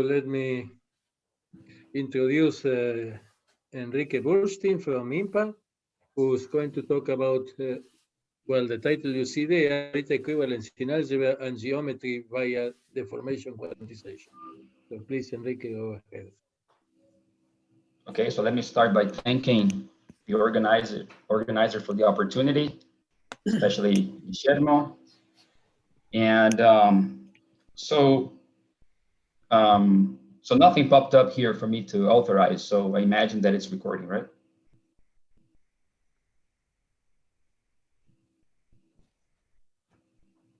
let me introduce Henrique Bursztyn from IMPA, who's going to talk about, well, the title you see there, equivalence in algebra and geometry via deformation quantization. So please, Henrique, go ahead. Okay, so let me start by thanking the organizer for the opportunity, especially Guillermo. And so nothing popped up here for me to authorize, so I imagine that it's recording, right?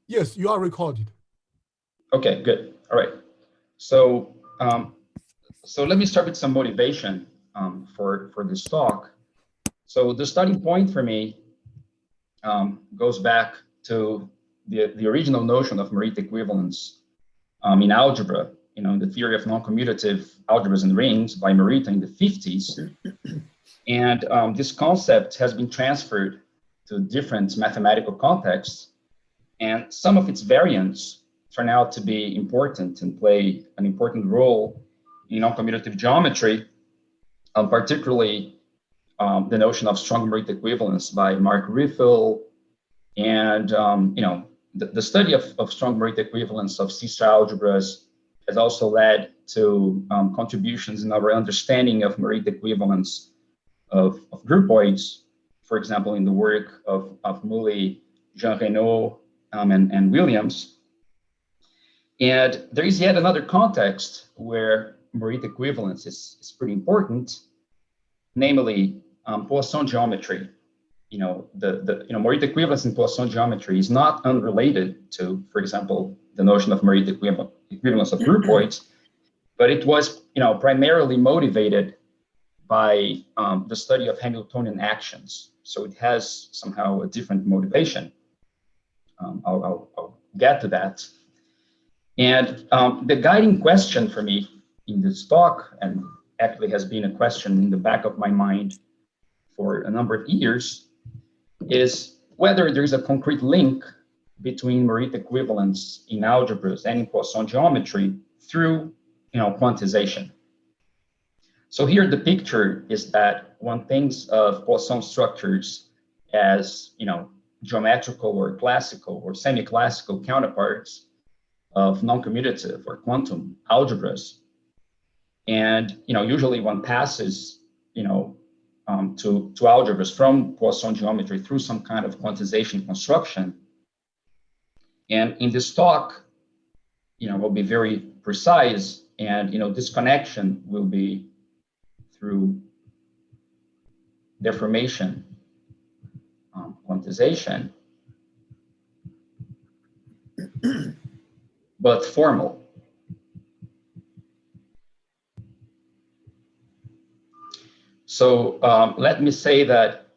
Yes, you are recorded. Okay, good. All right. So let me start with some motivation for this talk. So the starting point for me goes back to the original notion of Morita equivalence in algebra, in the theory of non-commutative algebras and rings by Morita in the 50s. And this concept has been transferred to different mathematical contexts, and some of its variants turn out to be important and play an important role in non-commutative geometry, particularly the notion of strong Morita equivalence by Mark Riffel, and the study of strong Morita equivalence of C-star algebras has also led to contributions in our understanding of Morita equivalence of groupoids, for example, in the work of Mouly, Jean Reynaud, and Williams. And there is yet another context where Morita equivalence is pretty important, namely Poisson geometry. Morita equivalence in Poisson geometry is not unrelated to, for example, the notion of Morita equivalence of groupoids, but it was, primarily motivated by the study of Hamiltonian actions. So it has somehow a different motivation. I'll get to that. And the guiding question for me in this talk, and actually has been a question in the back of my mind for a number of years, is whether there's a concrete link between Morita equivalence in algebras and in Poisson geometry through, quantization. So here the picture is that one thinks of Poisson structures as, geometrical or classical or semi-classical counterparts of non-commutative or quantum algebras. And, usually one passes, to algebras from Poisson geometry through some kind of quantization construction. And in this talk, we'll be very precise, and, this connection will be through deformation, quantization, but formal. So let me say that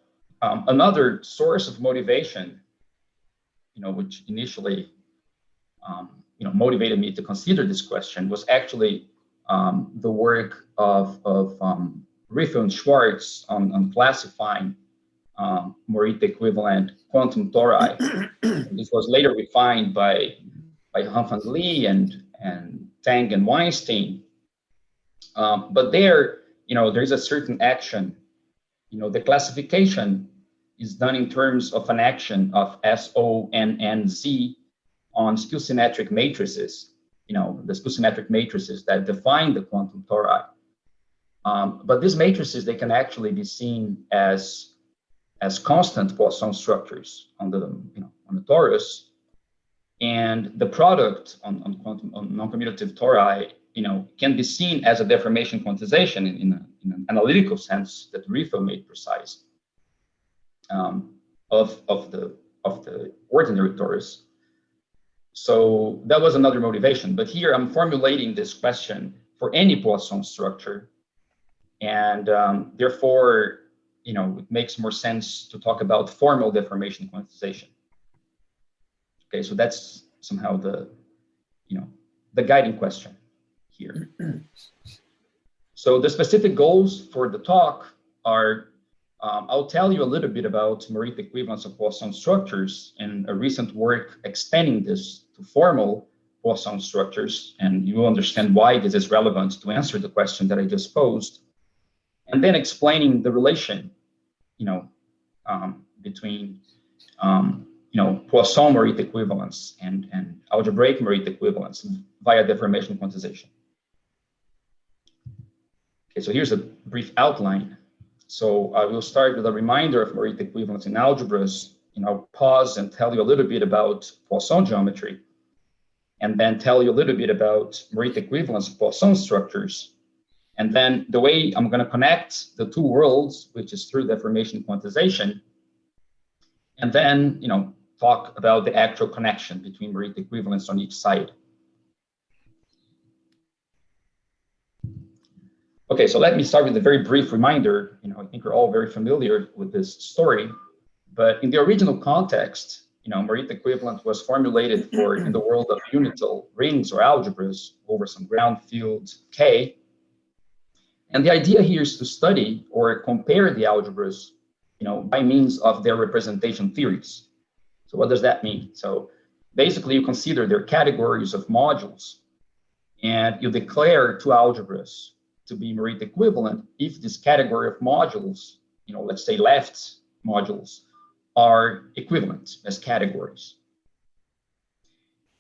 another source of motivation, which initially, motivated me to consider this question was actually the work of Riffel and Schwartz on classifying Morita equivalent quantum tori. This was later refined by Han van Lee and Tang and Weinstein. But there, there's a certain action. The classification is done in terms of an action of SONNZ on skew-symmetric matrices, the skew-symmetric matrices that define the quantum tori. But these matrices, they can actually be seen as constant Poisson structures on the torus, and the product on non-commutative tori, can be seen as a deformation quantization in an analytical sense that Riffel made precise of the ordinary torus. So that was another motivation. But here I'm formulating this question for any Poisson structure, and therefore, it makes more sense to talk about formal deformation quantization. Okay, so that's somehow the guiding question here. So the specific goals for the talk are, I'll tell you a little bit about Morita equivalence of Poisson structures and a recent work extending this to formal Poisson structures, and you will understand why this is relevant to answer the question that I just posed, and then explaining the relation, between Poisson Morita equivalence and algebraic Morita equivalence via deformation quantization. Okay, so here's a brief outline. So I will start with a reminder of Morita equivalence in algebras. I'll pause and tell you a little bit about Poisson geometry, and then tell you a little bit about Morita equivalence of Poisson structures. And then the way I'm going to connect the two worlds, which is through deformation quantization, and then talk about the actual connection between Morita equivalence on each side. Okay, so let me start with a very brief reminder. I think we're all very familiar with this story, but in the original context, Morita equivalent was formulated for in the world of unital rings or algebras over some ground field K. And the idea here is to study or compare the algebras, by means of their representation theories. So what does that mean? So basically you consider their categories of modules, and you declare two algebras to be Morita equivalent if this category of modules, let's say left modules, are equivalent as categories.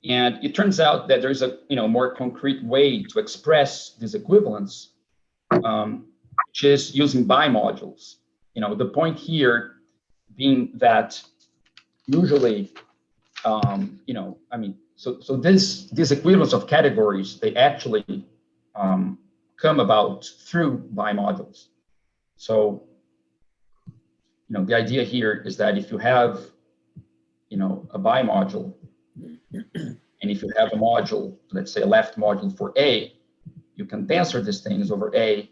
And it turns out that there's a more concrete way to express this equivalence, which is using bimodules. The point here being that usually, so this equivalence of categories, they actually come about through bimodules. So, the idea here is that if you have, a bimodule, and if you have a module, let's say a left module for A, you can tensor these things over A,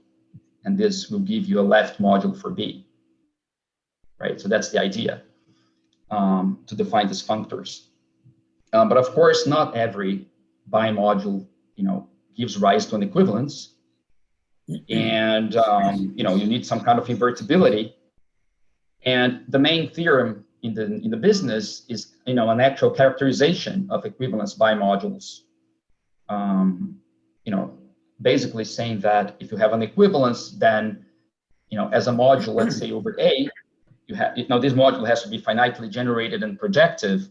and this will give you a left module for B, right? So that's the idea, to define these functors. But of course, not every bimodule, gives rise to an equivalence. And, you need some kind of invertibility. And the main theorem in the business is, an actual characterization of equivalence bimodules. Basically saying that if you have an equivalence, then, as a module, let's say over A, you have, this module has to be finitely generated and projective,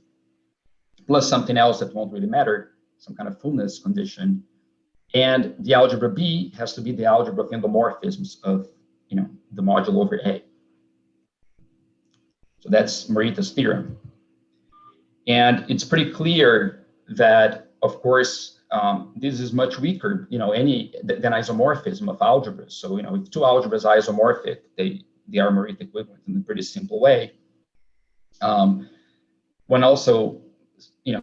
plus something else that won't really matter, some kind of fullness condition. And the algebra B has to be the algebra of endomorphisms of, the module over A. So that's Morita's theorem. And it's pretty clear that, of course, this is much weaker, than isomorphism of algebras. So, if two algebras are isomorphic, they are Morita equivalent in a pretty simple way. One also,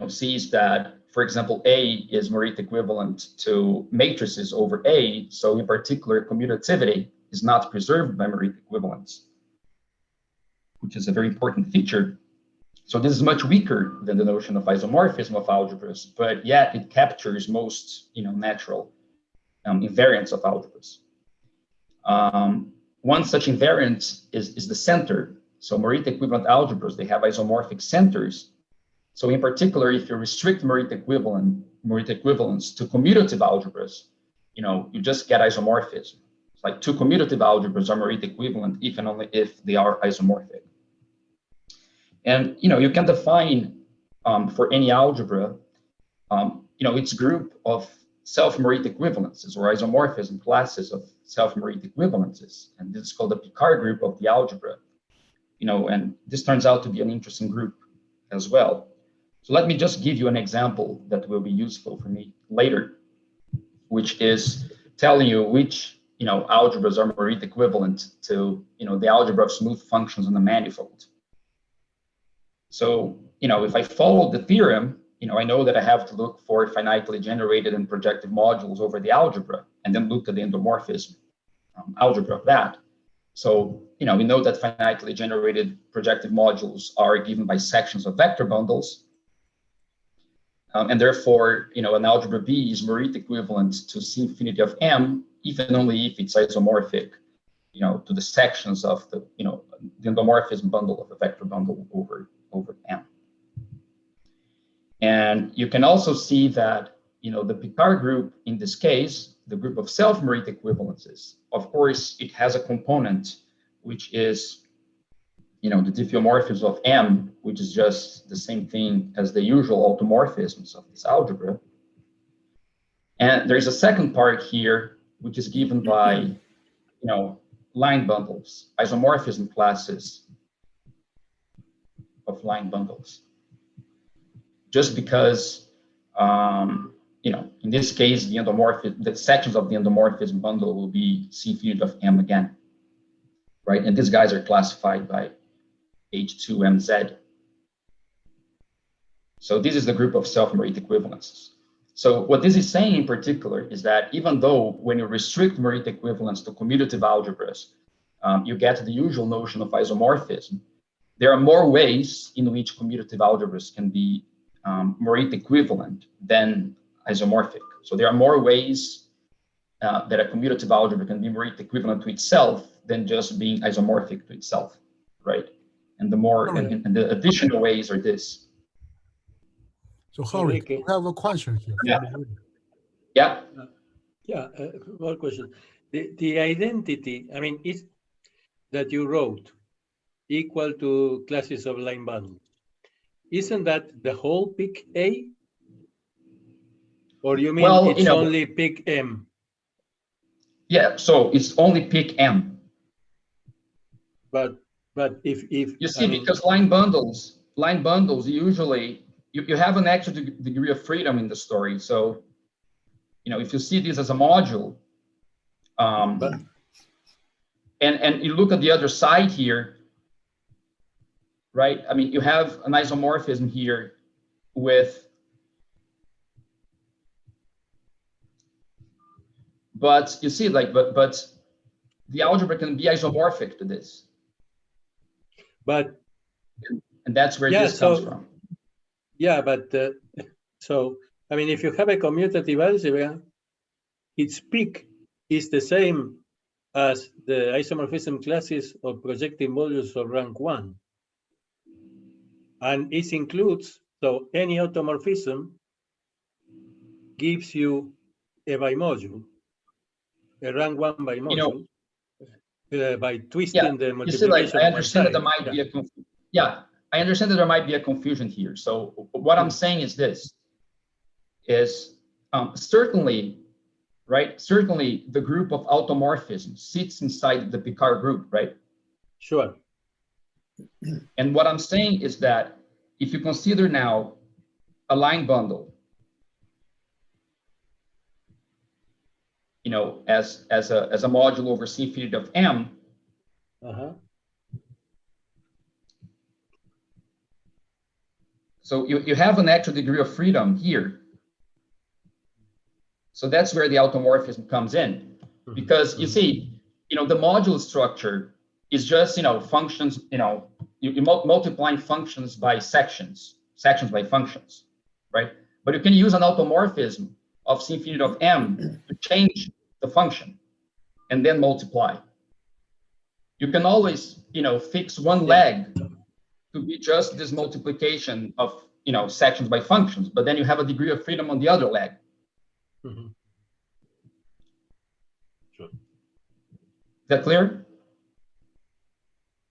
sees that, for example, A is Morita equivalent to matrices over A. So in particular, commutativity is not preserved by Morita equivalence, which is a very important feature. So this is much weaker than the notion of isomorphism of algebras, but yet it captures most, natural invariants of algebras. One such invariant is the center. So Morita equivalent algebras, they have isomorphic centers. So in particular, if you restrict Morita equivalence to commutative algebras, you just get isomorphism. It's like two commutative algebras are Morita equivalent if and only if they are isomorphic. And you can define for any algebra, its group of self-Morita equivalences or isomorphism classes of self-Morita equivalences, and this is called the Picard group of the algebra. And this turns out to be an interesting group as well. So let me just give you an example that will be useful for me later, which is telling you which algebras are Morita equivalent to the algebra of smooth functions on a manifold. So if I follow the theorem, I know that I have to look for finitely generated and projective modules over the algebra, and then look at the endomorphism algebra of that. So we know that finitely generated projective modules are given by sections of vector bundles. And therefore, an algebra B is Morita equivalent to C infinity of M, if and only if it's isomorphic, to the sections of the endomorphism bundle of the vector bundle over M. And you can also see that, the Picard group, in this case, the group of self-Morita equivalences, of course, it has a component, which is, the diffeomorphism of M, which is just the same thing as the usual automorphisms of this algebra. And there's a second part here, which is given by, line bundles, isomorphism classes of line bundles. Just because, in this case, the sections of the endomorphism bundle will be C-field of M again, right? And these guys are classified by H2MZ. So this is the group of self-Morita equivalences. So what this is saying in particular is that even though when you restrict Morita equivalence to commutative algebras, you get the usual notion of isomorphism, there are more ways in which commutative algebras can be Morita equivalent than isomorphic. So there are more ways that a commutative algebra can be Morita equivalent to itself than just being isomorphic to itself, right? And the more, and the additional ways are this. So Henrique, we have a question here. Yeah. One question. The identity, is that you wrote equal to classes of line bundle. Isn't that the whole pick A? Or you mean it's only pick M? Yeah, so it's only pick M. But if you see, because line bundles usually you have an extra degree of freedom in the story. So, if you see this as a module, and you look at the other side here, right? You have an isomorphism here with, but you see, but the algebra can be isomorphic to this. And that's where this comes from. Yeah, but if you have a commutative algebra, its peak is the same as the isomorphism classes of projective modules of rank 1. And it includes, so any automorphism gives you a bimodule, a rank 1 bimodule, by twisting the multiplication. I understand that there might be I understand that there might be a confusion here. So what I'm saying is this, is certainly, right? Certainly the group of automorphisms sits inside the Picard group, right? Sure. And what I'm saying is that if you consider now a line bundle, as a module over C-field of M, so you have an extra degree of freedom here. So that's where the automorphism comes in, because you see, the module structure is just, functions, you multiplying functions by sections by functions, right? But you can use an automorphism of C-field of M to change the function and then multiply. You can always, fix one leg to be just this multiplication of, sections by functions, but then you have a degree of freedom on the other leg. Sure. Is that clear?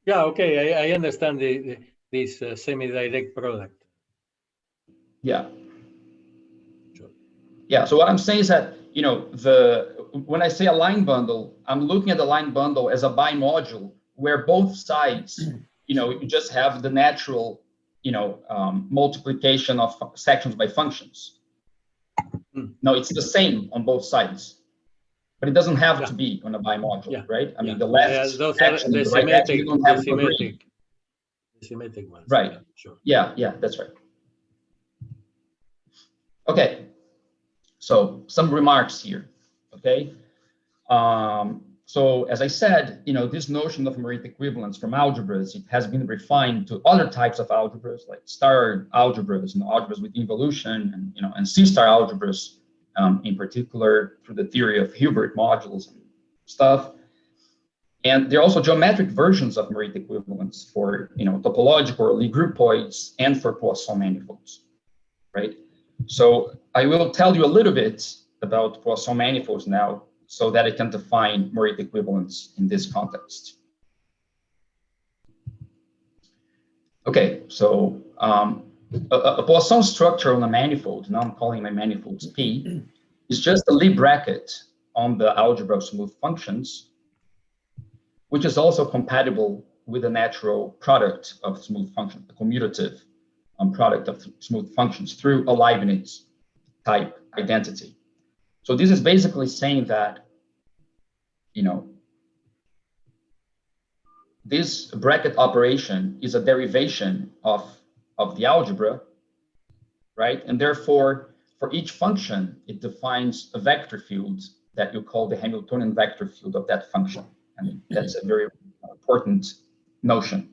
Yeah, okay, I understand this semi-direct product. Yeah. Sure. Yeah, so what I'm saying is that, when I say a line bundle, I'm looking at the line bundle as a bimodule where both sides, you just have the natural, multiplication of sections by functions. No, it's the same on both sides, but it doesn't have to be on a bimodule, right? The left those action, are the right action, you don't have to agree. The symmetric ones. Right. Yeah, sure. Yeah, that's right. Okay. So some remarks here, okay? So as I said, this notion of Morita equivalence from algebras, it has been refined to other types of algebras like star algebras, algebras with involution, and C-star algebras, in particular through the theory of Hilbert modules and stuff. And there are also geometric versions of Morita equivalence for, topological or Lie groupoids and for Poisson manifolds. right? So I will tell you a little bit about Poisson manifolds now, so that I can define Morita equivalence in this context. Okay, so a Poisson structure on a manifold, now I'm calling my manifolds P, is just a Lie bracket on the algebra of smooth functions, which is also compatible with the natural product of smooth functions, the commutative product of smooth functions through a Leibniz type identity. So this is basically saying that, you know, this bracket operation is a derivation of the algebra, right? And therefore, for each function, it defines a vector field that you call the Hamiltonian vector field of that function. I mean, that's a very important notion.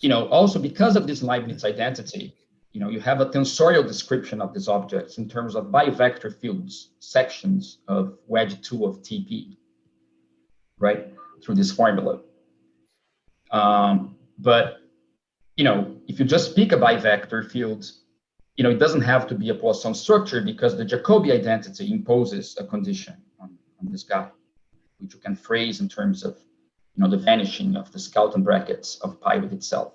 You know, also because of this Leibniz identity, you know, you have a tensorial description of these objects in terms of bivector fields, sections of wedge 2 of TP, right, through this formula. But, you know, if you just pick a bivector field, you know, it doesn't have to be a Poisson structure because the Jacobi identity imposes a condition on this guy, which you can phrase in terms of, you know, the vanishing of the Skelton brackets of pi with itself.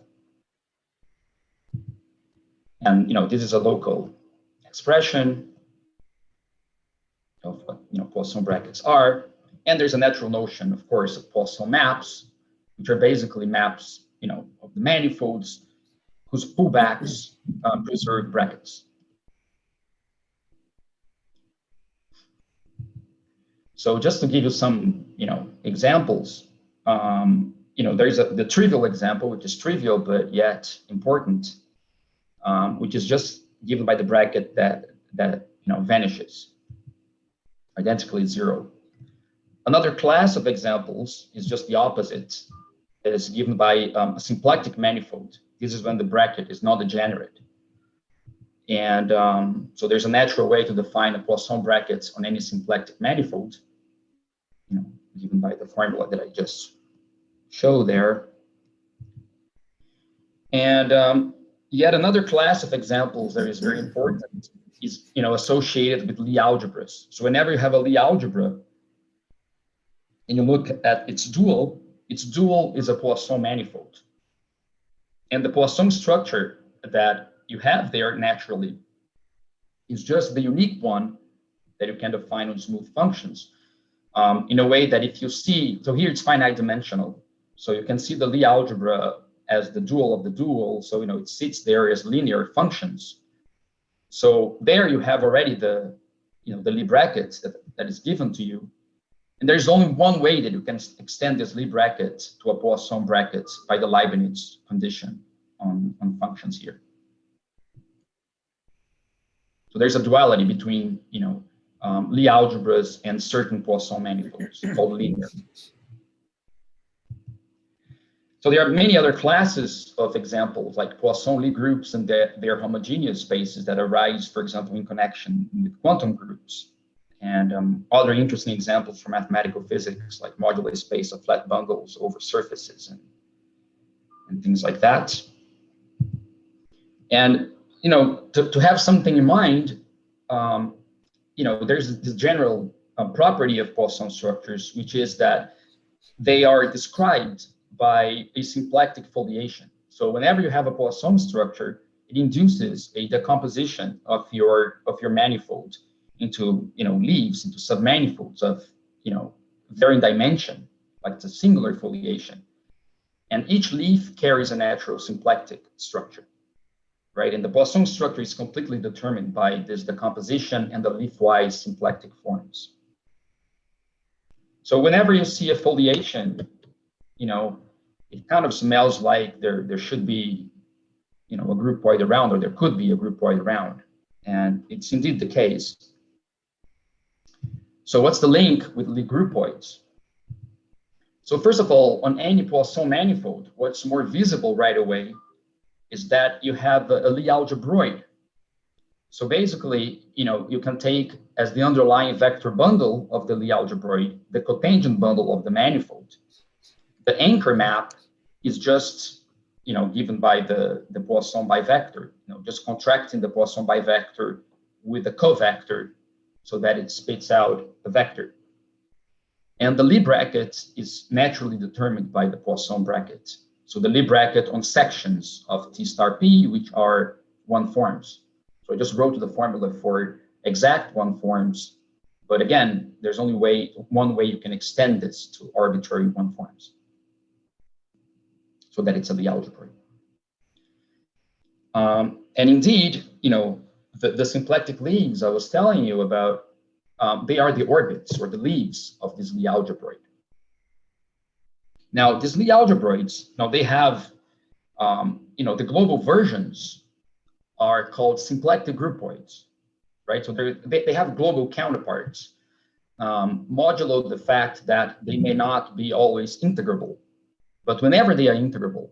And, you know, this is a local expression of what, you know, Poisson brackets are. And there's a natural notion, of course, of Poisson maps, which are basically maps, you know, of the manifolds whose pullbacks preserve brackets. So just to give you some, you know, examples, you know, there's the trivial example, which is trivial, but yet important, which is just given by the bracket that you know, vanishes, identically 0. Another class of examples is just the opposite. It is given by a symplectic manifold. This is when the bracket is not degenerate. And so there's a natural way to define a Poisson bracket on any symplectic manifold, you know, given by the formula that I just showed there. And yet another class of examples that is very important is, you know, associated with Lie algebras. So whenever you have a Lie algebra and you look at its dual is a Poisson manifold. And the Poisson structure that you have there naturally is just the unique one that you can define on smooth functions, in a way that if you see, so here it's finite dimensional. So you can see the Lie algebra as the dual of the dual. So, you know, it sits there as linear functions. So there you have already the, you know, the Lie brackets that is given to you. And there's only one way that you can extend this Lie bracket to a Poisson bracket by the Leibniz condition on functions here. So there's a duality between, you know, Lie algebras and certain Poisson manifolds called linear. So there are many other classes of examples like Poisson Lie groups and their homogeneous spaces that arise, for example, in connection with quantum groups. And other interesting examples from mathematical physics, like moduli space of flat bundles over surfaces and things like that. And, you know, to have something in mind, you know, there's this general property of Poisson structures, which is that they are described by a symplectic foliation. So whenever you have a Poisson structure, it induces a decomposition of your manifold into, you know, leaves, into submanifolds of, you know, varying dimension, like it's a singular foliation. And each leaf carries a natural symplectic structure, right? And the Poisson structure is completely determined by this decomposition and the leaf-wise symplectic forms. So whenever you see a foliation, you know, it kind of smells like there should be, you know, a groupoid around, or there could be a groupoid around. And it's indeed the case. So what's the link with Lie groupoids? So first of all, on any Poisson manifold, what's more visible right away is that you have a Lie algebroid. So basically, you know, you can take as the underlying vector bundle of the Lie algebroid, the cotangent bundle of the manifold. The anchor map is just, given by the Poisson bivector, just contracting the Poisson bivector with a covector so that it spits out a vector. And the Lie bracket is naturally determined by the Poisson bracket. So the Lie bracket on sections of T star P, which are one forms. So I just wrote the formula for exact one forms. But again, there's only one way you can extend this to arbitrary one forms, so that it's a Lie algebroid. And indeed, the symplectic leaves I was telling you about, they are the orbits or the leaves of this Lie algebroid. Now, these Lie algebroids, they have, the global versions are called symplectic groupoids, right? So they have global counterparts, modulo the fact that they may not be always integrable, but whenever they are integrable,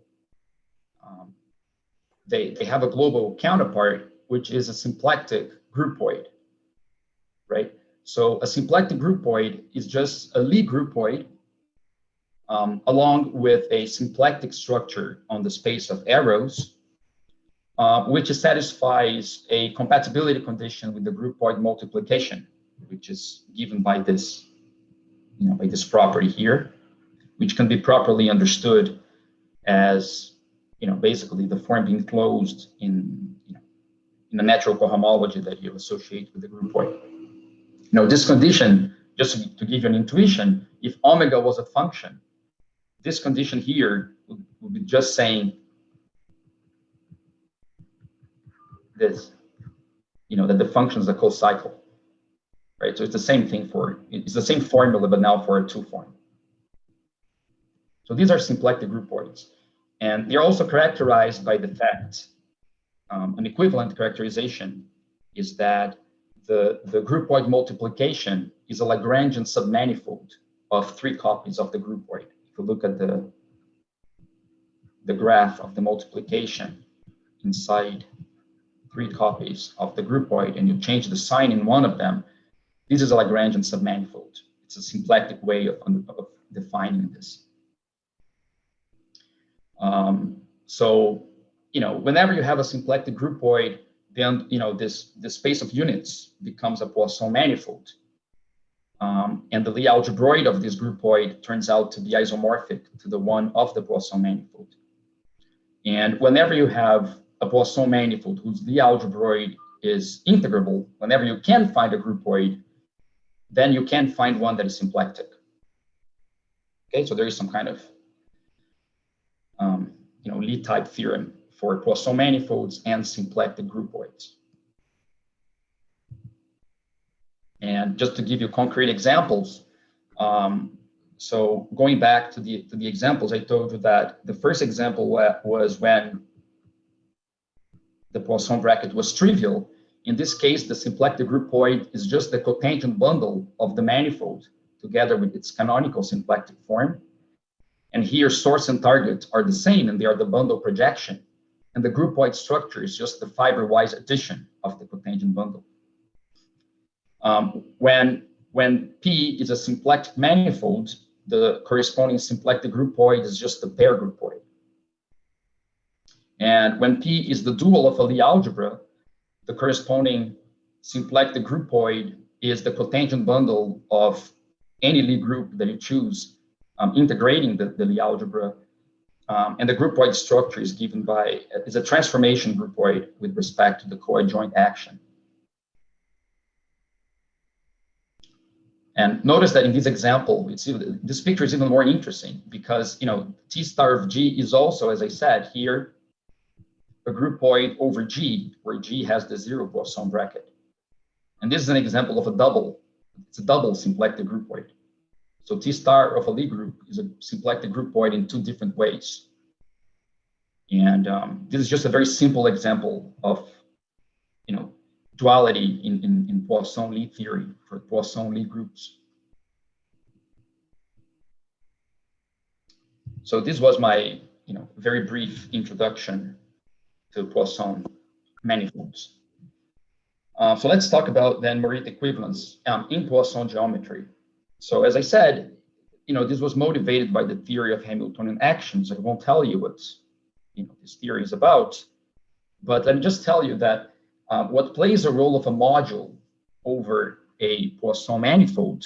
they have a global counterpart, which is a symplectic groupoid, right? So a symplectic groupoid is just a Lie groupoid along with a symplectic structure on the space of arrows, which satisfies a compatibility condition with the groupoid multiplication, which is given by this, by this property here, which can be properly understood as, basically the form being closed in the natural cohomology that you associate with the groupoid. This condition, just to give you an intuition, if omega was a function, this condition here would be just saying this, that the function is a cocycle, right? So it's the same thing it's the same formula, but now for a two form. So these are symplectic groupoids. And they're also characterized by the fact, an equivalent characterization is that the groupoid multiplication is a Lagrangian submanifold of 3 copies of the groupoid. If you look at the graph of the multiplication inside 3 copies of the groupoid, and you change the sign in one of them, this is a Lagrangian submanifold. It's a symplectic way of defining this. So, whenever you have a symplectic groupoid, then, this space of units becomes a Poisson manifold. And the Lie algebroid of this groupoid turns out to be isomorphic to the one of the Poisson manifold. And whenever you have a Poisson manifold whose Lie algebroid is integrable, whenever you can find a groupoid, then you can find one that is symplectic. Okay, so there is some kind of Lie type theorem for Poisson manifolds and symplectic groupoids. And just to give you concrete examples, so going back to the examples, I told you that the first example was when the Poisson bracket was trivial. In this case, the symplectic groupoid is just the cotangent bundle of the manifold together with its canonical symplectic form. And here, source and target are the same, and they are the bundle projection. And the groupoid structure is just the fiber-wise addition of the cotangent bundle. When P is a symplectic manifold, the corresponding symplectic groupoid is just the pair groupoid. And when P is the dual of a Lie algebra, the corresponding symplectic groupoid is the cotangent bundle of any Lie group that you choose, integrating the Lie algebra. And the groupoid structure is given is a transformation groupoid with respect to the coadjoint action. And notice that in this example, this picture is even more interesting because, T star of G is also, as I said here, a groupoid over G, where G has the 0 Poisson bracket. And this is an example of a double. It's a double symplectic groupoid. So T star of a Lie group is a symplectic groupoid in 2 different ways. And this is just a very simple example of, duality in Poisson Lie theory for Poisson Lie groups. So this was my, very brief introduction to Poisson manifolds. So let's talk about then Morita equivalence in Poisson geometry. So as I said, this was motivated by the theory of Hamiltonian actions. I won't tell you what's, this theory is about. But let me just tell you that what plays the role of a module over a Poisson manifold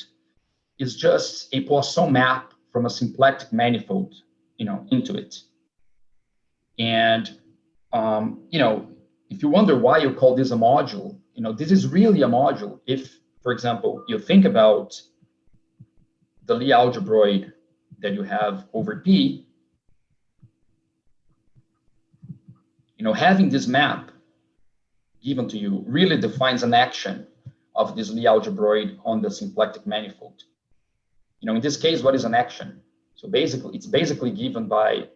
is just a Poisson map from a symplectic manifold, into it. And if you wonder why you call this a module, this is really a module. If, for example, you think about the Lie algebroid that you have over P, having this map given to you really defines an action of this Lie algebroid on the symplectic manifold. In this case, what is an action? So basically, it's basically given by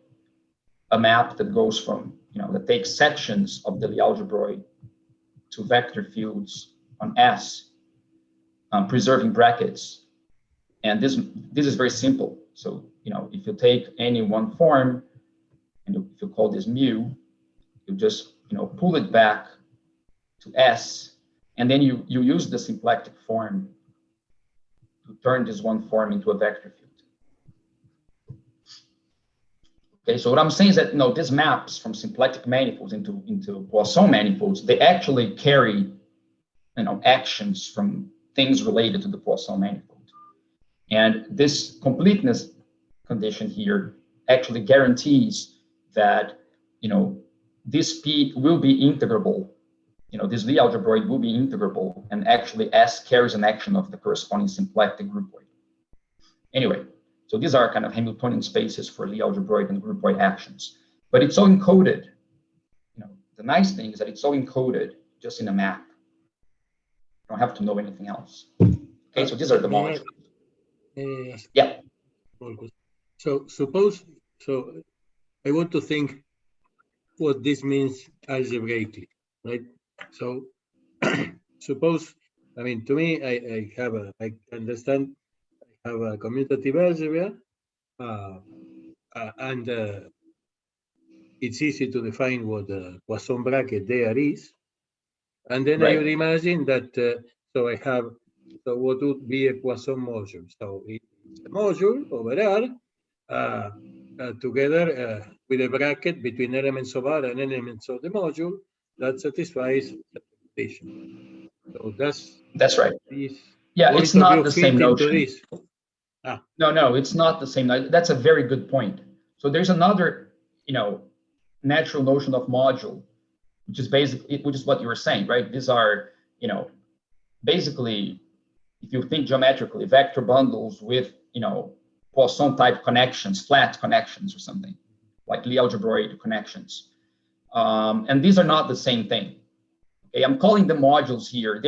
a map that goes from, that takes sections of the Lie algebroid to vector fields on S, preserving brackets. And this is very simple. So, if you take any one form, and if you call this mu, you just, pull it back to S, and then you use the symplectic form to turn this one form into a vector field. Okay, so what I'm saying is that, these maps from symplectic manifolds into Poisson manifolds, they actually carry, actions from things related to the Poisson manifold. And this completeness condition here actually guarantees that, this P will be integrable. This Lie algebroid will be integrable, and actually S carries an action of the corresponding symplectic groupoid. Anyway, so these are kind of Hamiltonian spaces for Lie algebroid and groupoid actions. But it's all encoded. The nice thing is that it's all encoded just in a map. You don't have to know anything else. Okay, so these are the modules. Yeah. So I want to think what this means algebraically, right? So suppose, to me, I understand I have a commutative algebra, and it's easy to define what the Poisson bracket there is. And then I would imagine that, so what would be a Poisson module? So it's a module over R, together with a bracket between elements of R and elements of the module that satisfies satisfaction. So that's right. This it's not the same notion. No, it's not the same. That's a very good point. So there's another, natural notion of module, which is what you were saying, right? These are, basically, if you think geometrically, vector bundles with, Poisson type connections, flat connections or something, like Lie algebroid connections. And these are not the same thing. Okay, I'm calling them modules here.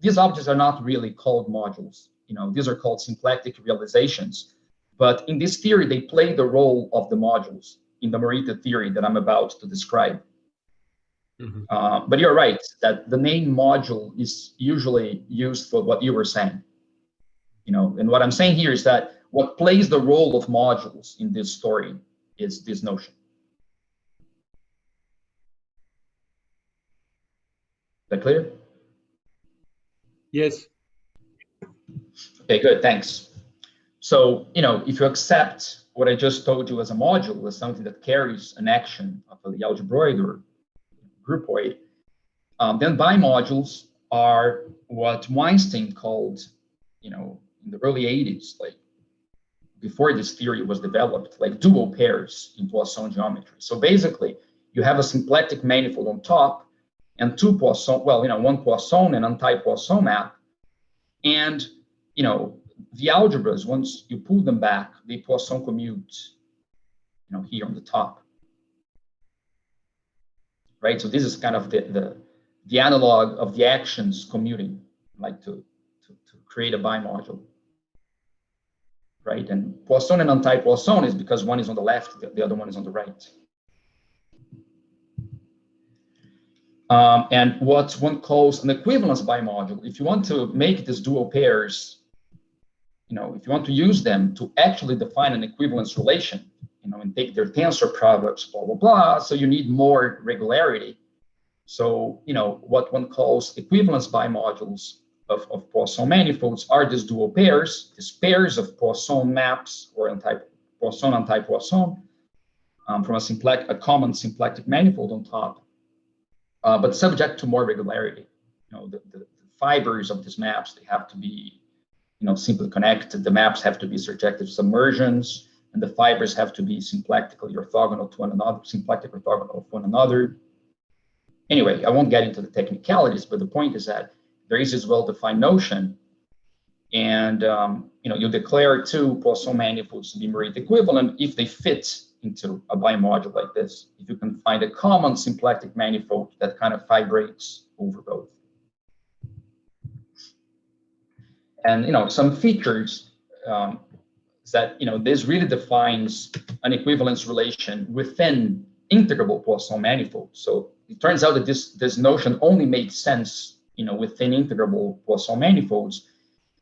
These objects are not really called modules. These are called symplectic realizations. But in this theory, they play the role of the modules in the Morita theory that I'm about to describe. Mm-hmm. But you're right that the name module is usually used for what you were saying. And what I'm saying here is that what plays the role of modules in this story is this notion. Is that clear? Yes. Okay, good, thanks. So, if you accept what I just told you as a module, as something that carries an action of a algebroid or groupoid, then bimodules are what Weinstein called, in the early 80s, like before this theory was developed, like dual pairs in Poisson geometry. So basically, you have a symplectic manifold on top and two Poisson, one Poisson and anti-Poisson map. And, the algebras, once you pull them back, they Poisson commute, here on the top. Right? So this is kind of the analog of the actions commuting, like to create a bimodule. Right? And Poisson and anti-Poisson is because one is on the left, the other one is on the right. And what one calls an equivalence bimodule, if you want to make these dual pairs, if you want to use them to actually define an equivalence relation, and take their tensor products, blah, blah, blah, so you need more regularity. So, what one calls equivalence bimodules of Poisson manifolds are these dual pairs, these pairs of Poisson maps or anti-Poisson, from a common symplectic manifold on top, but subject to more regularity. The fibers of these maps, they have to be, simply connected. The maps have to be surjective submersions, and the fibers have to be symplectically orthogonal to one another, symplectic orthogonal to one another. Anyway, I won't get into the technicalities, but the point is that there is this well-defined notion, and you declare two Poisson manifolds to be Morita equivalent if they fit into a bimodule like this. If you can find a common symplectic manifold that kind of fibrates over both. And some features that this really defines an equivalence relation within integrable Poisson manifolds. So it turns out that this notion only makes sense within integrable Poisson manifolds,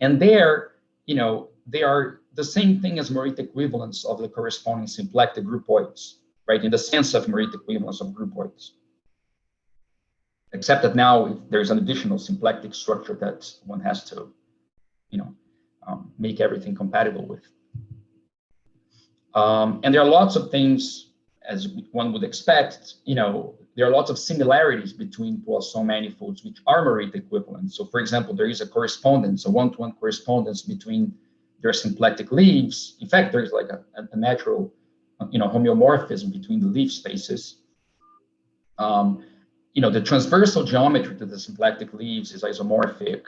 and they are the same thing as Morita equivalence of the corresponding symplectic groupoids, right? In the sense of Morita equivalence of groupoids, except that now there's an additional symplectic structure that one has to make everything compatible with. And there are lots of things, as one would expect, there are lots of similarities between Poisson manifolds which are Morita equivalent. So for example, there is a correspondence, a one-to-one correspondence between their symplectic leaves. In fact, there's like a natural, homeomorphism between the leaf spaces. The transversal geometry to the symplectic leaves is isomorphic.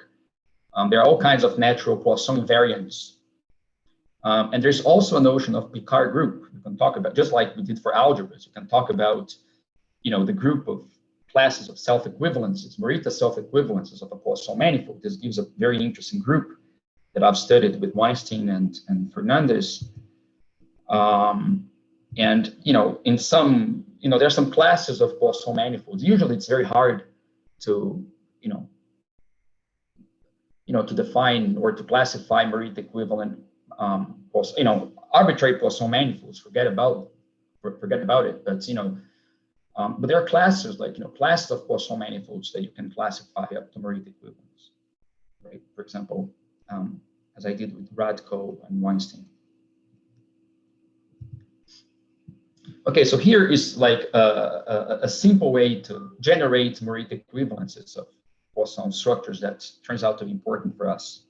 There are all kinds of natural Poisson invariants. And there's also a notion of Picard group. You can talk about, just like we did for algebras, you can talk about, the group of classes of self-equivalences, Morita self-equivalences of a Poisson manifold. This gives a very interesting group that I've studied with Weinstein and Fernandez. And, in some, there's some classes of Poisson manifolds. Usually it's very hard to, to define or to classify Morita equivalent, arbitrary Poisson manifolds. Forget about it. But there are classes like classes of Poisson manifolds that you can classify up to Morita equivalence, right? For example, as I did with Radko and Weinstein. Okay, so here is like a simple way to generate Morita equivalences of Poisson structures that turns out to be important for us.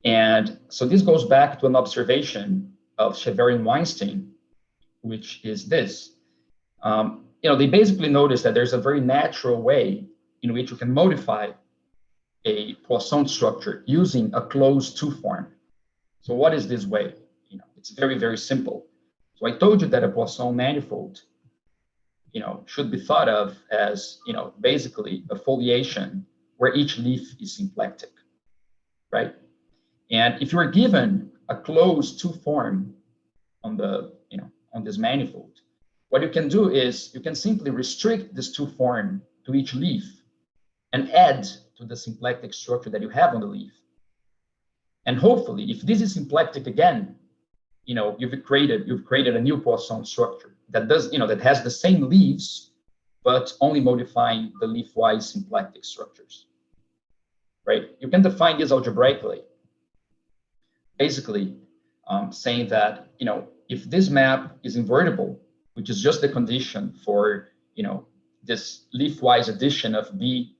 And so this goes back to an observation of Chever and Weinstein, which is this. They basically noticed that there's a very natural way in which you can modify a Poisson structure using a closed two form. So what is this way? It's very, very simple. So I told you that a Poisson manifold, should be thought of as, basically a foliation where each leaf is symplectic, right? And if you are given a closed two form on the, on this manifold, what you can do is you can simply restrict this two form to each leaf and add to the symplectic structure that you have on the leaf. And hopefully, if this is symplectic again, you've created a new Poisson structure that does, that has the same leaves, but only modifying the leaf-wise symplectic structures, right? You can define this algebraically, basically saying that, if this map is invertible, which is just the condition for, this leaf-wise addition of B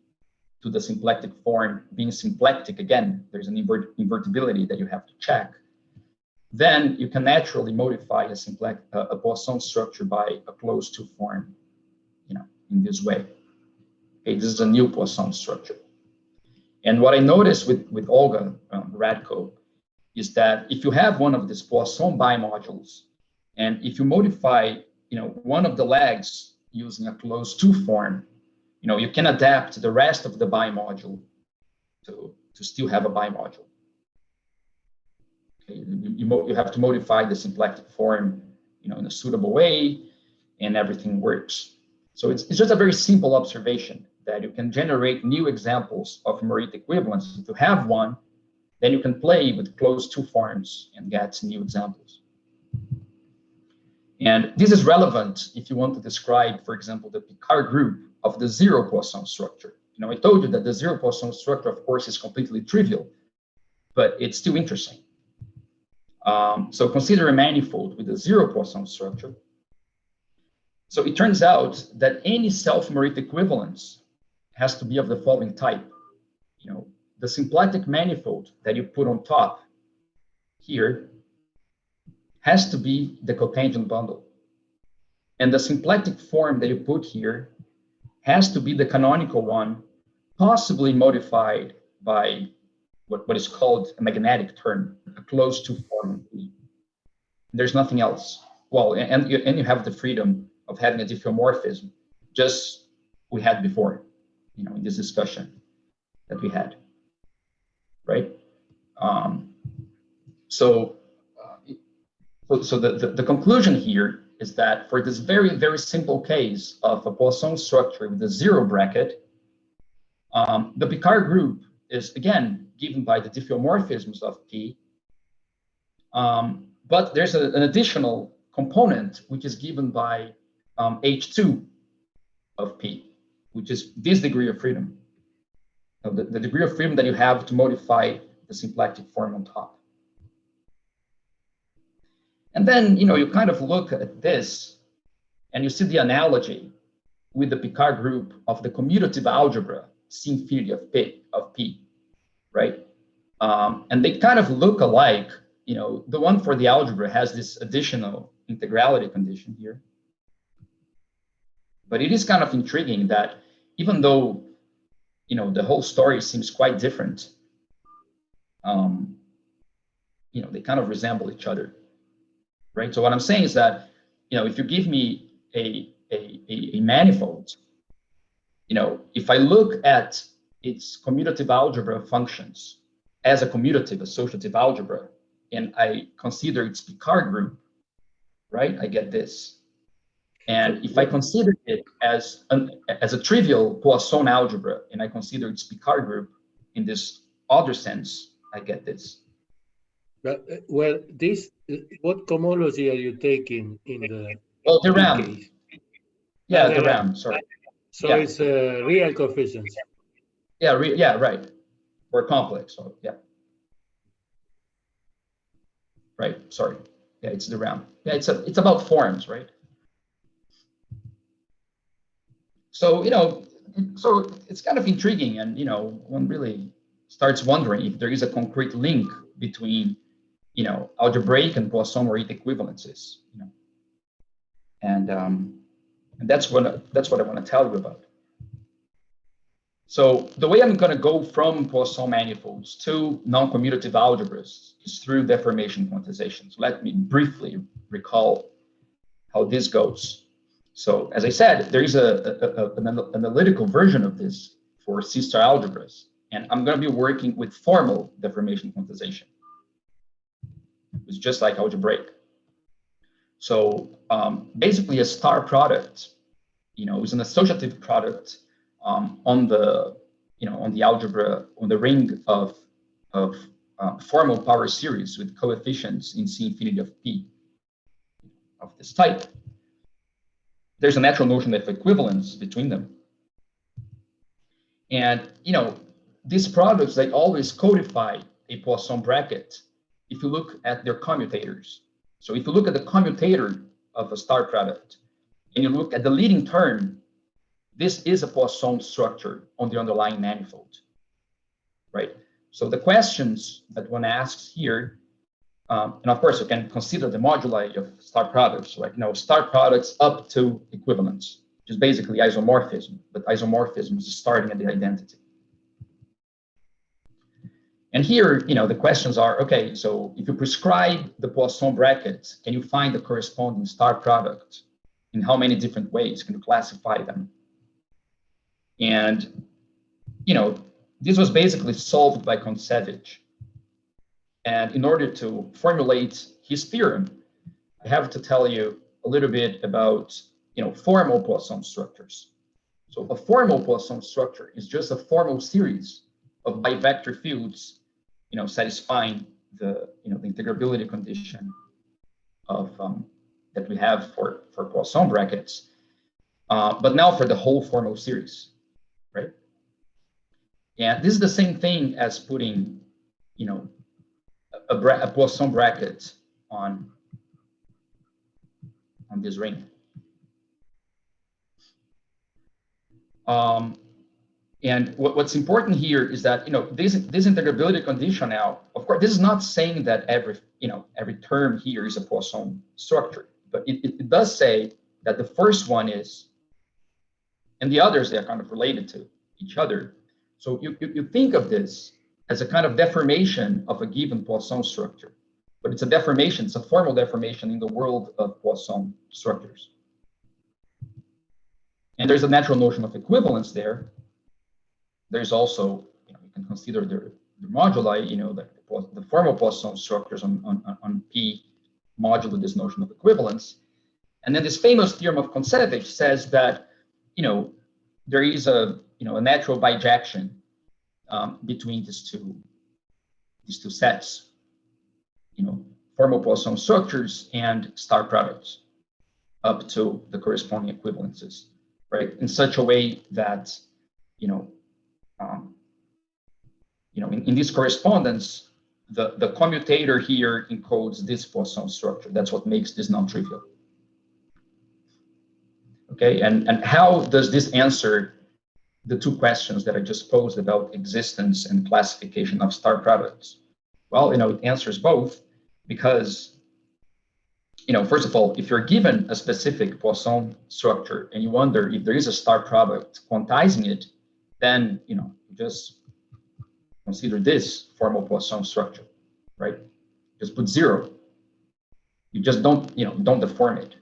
to the symplectic form being symplectic again, there's an invertibility that you have to check, then you can naturally modify a Poisson structure by a closed two form, in this way. Okay, this is a new Poisson structure. And what I noticed with Olga Radko is that if you have one of these Poisson bimodules, and if you modify, one of the legs using a closed two form, you can adapt the rest of the bimodule to still have a bimodule. Okay, you have to modify the symplectic form, in a suitable way, and everything works. So it's just a very simple observation that you can generate new examples of Morita equivalence. If you have one, then you can play with closed two forms and get new examples. And this is relevant if you want to describe, for example, the Picard group of the zero Poisson structure. I told you that the zero Poisson structure, of course, is completely trivial, but it's still interesting. So consider a manifold with a zero Poisson structure. So it turns out that any self-Morita equivalence has to be of the following type. The symplectic manifold that you put on top here has to be the cotangent bundle. And the symplectic form that you put here has to be the canonical one, possibly modified by what is called a magnetic term, a close to form. There's nothing else. Well, and you have the freedom of having a diffeomorphism, just we had before, in this discussion that we had, right? So the conclusion here is that for this very, very simple case of a Poisson structure with a zero bracket, the Picard group is, again, given by the diffeomorphisms of P, but there's an additional component which is given by H2 of P, which is this degree of freedom, the degree of freedom that you have to modify the symplectic form on top. And then, you kind of look at this and you see the analogy with the Picard group of the commutative algebra, C infinity of P, right? And they kind of look alike. The one for the algebra has this additional integrality condition here. But it is kind of intriguing that even though, the whole story seems quite different, they kind of resemble each other, right? So what I'm saying is that, if you give me a manifold, if I look at its commutative algebra functions as a commutative associative algebra, and I consider its Picard group, right, I get this. And if I consider it as a trivial Poisson algebra, and I consider its Picard group in this other sense, I get this. But, well, what cohomology are you taking in the the RAM? case? Yeah, the RAM, sorry. So yeah. It's real coefficients. Yeah, right. Or complex, so yeah. Right, sorry. Yeah, it's the RAM. Yeah, it's about forms, right? So, so it's kind of intriguing, and, one really starts wondering if there is a concrete link between, algebraic and Poisson-Morita equivalences, and that's what I want to tell you about. So the way I'm going to go from Poisson manifolds to non-commutative algebras is through deformation quantization. So let me briefly recall how this goes. So as I said, there is an analytical version of this for C-star algebras, and I'm going to be working with formal deformation quantization. It's just like algebraic. So basically, a star product, is an associative product on the algebra, on the ring of formal power series with coefficients in C infinity of P of this type. There's a natural notion of equivalence between them. And, these products, they always codify a Poisson bracket if you look at their commutators. So if you look at the commutator of a star product and you look at the leading term, this is a Poisson structure on the underlying manifold, right? So the questions that one asks here, and of course you can consider the moduli of star products, like, star products up to equivalence, which is basically isomorphism, but isomorphism is starting at the identity. And here, the questions are, okay, so if you prescribe the Poisson bracket, can you find the corresponding star product? In how many different ways can you classify them? And, this was basically solved by Kontsevich. And in order to formulate his theorem, I have to tell you a little bit about, formal Poisson structures. So a formal Poisson structure is just a formal series of bivector fields, satisfying the, the integrability condition of that we have for Poisson brackets, but now for the whole formal series, right? And this is the same thing as putting, a Poisson bracket on this ring. And what's important here is that, this integrability condition now, of course, this is not saying that every term here is a Poisson structure, but it does say that the first one is, and the others, they're kind of related to each other. So you think of this as a kind of deformation of a given Poisson structure, but it's a deformation, it's a formal deformation in the world of Poisson structures. And there's a natural notion of equivalence there. There's also, you can consider the moduli, the formal Poisson structures on P modulo this notion of equivalence. And then this famous theorem of Kontsevich says that, there is a natural bijection between these two sets, formal Poisson structures and star products up to the corresponding equivalences, right? In such a way that, in this correspondence, the commutator here encodes this Poisson structure. That's what makes this non-trivial. Okay, and how does this answer the two questions that I just posed about existence and classification of star products? Well, it answers both, because, first of all, if you're given a specific Poisson structure and you wonder if there is a star product quantizing it, then, you just consider this formal Poisson structure, right? Just put 0. You just don't deform it.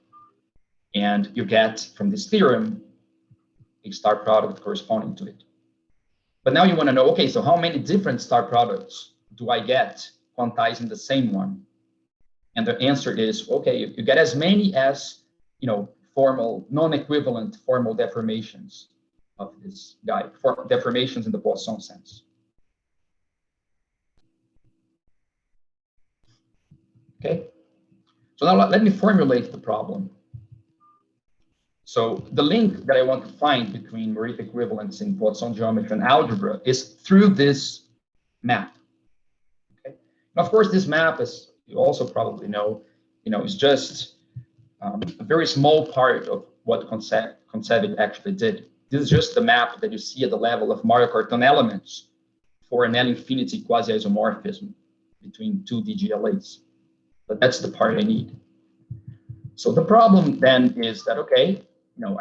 And you get from this theorem a star product corresponding to it. But now you want to know, okay, so how many different star products do I get quantizing the same one? And the answer is, okay, you get as many as, formal, non-equivalent formal deformations of this guy, deformations in the Poisson sense. Okay, so now let me formulate the problem. So the link that I want to find between Morita equivalence in Poisson geometry and algebra is through this map. Okay, and of course, this map, as you also probably know, is just a very small part of what Kontsevich actually did. This is just the map that you see at the level of Mario-Cartan elements for an L-infinity quasi-isomorphism between two DGLAs. But that's the part I need. So the problem then is that, okay,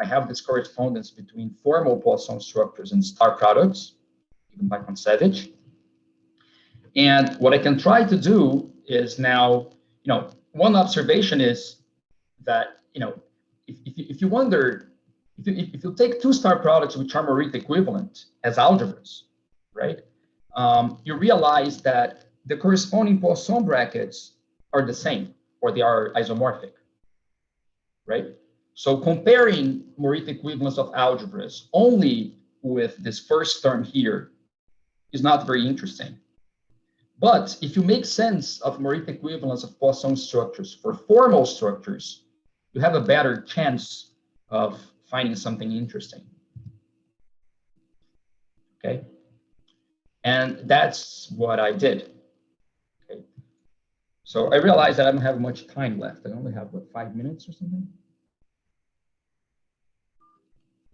I have this correspondence between formal Poisson structures and star products, given by Kontsevich. And what I can try to do is now, one observation is that, if you wonder, if you take two star products which are Morita equivalent as algebras, right, you realize that the corresponding Poisson brackets are the same, or they are isomorphic, right? So comparing Morita equivalence of algebras only with this first term here is not very interesting. But if you make sense of Morita equivalence of Poisson structures for formal structures, you have a better chance of finding something interesting. Okay, and that's what I did. Okay, so I realized that I don't have much time left. I only have, what, 5 minutes or something?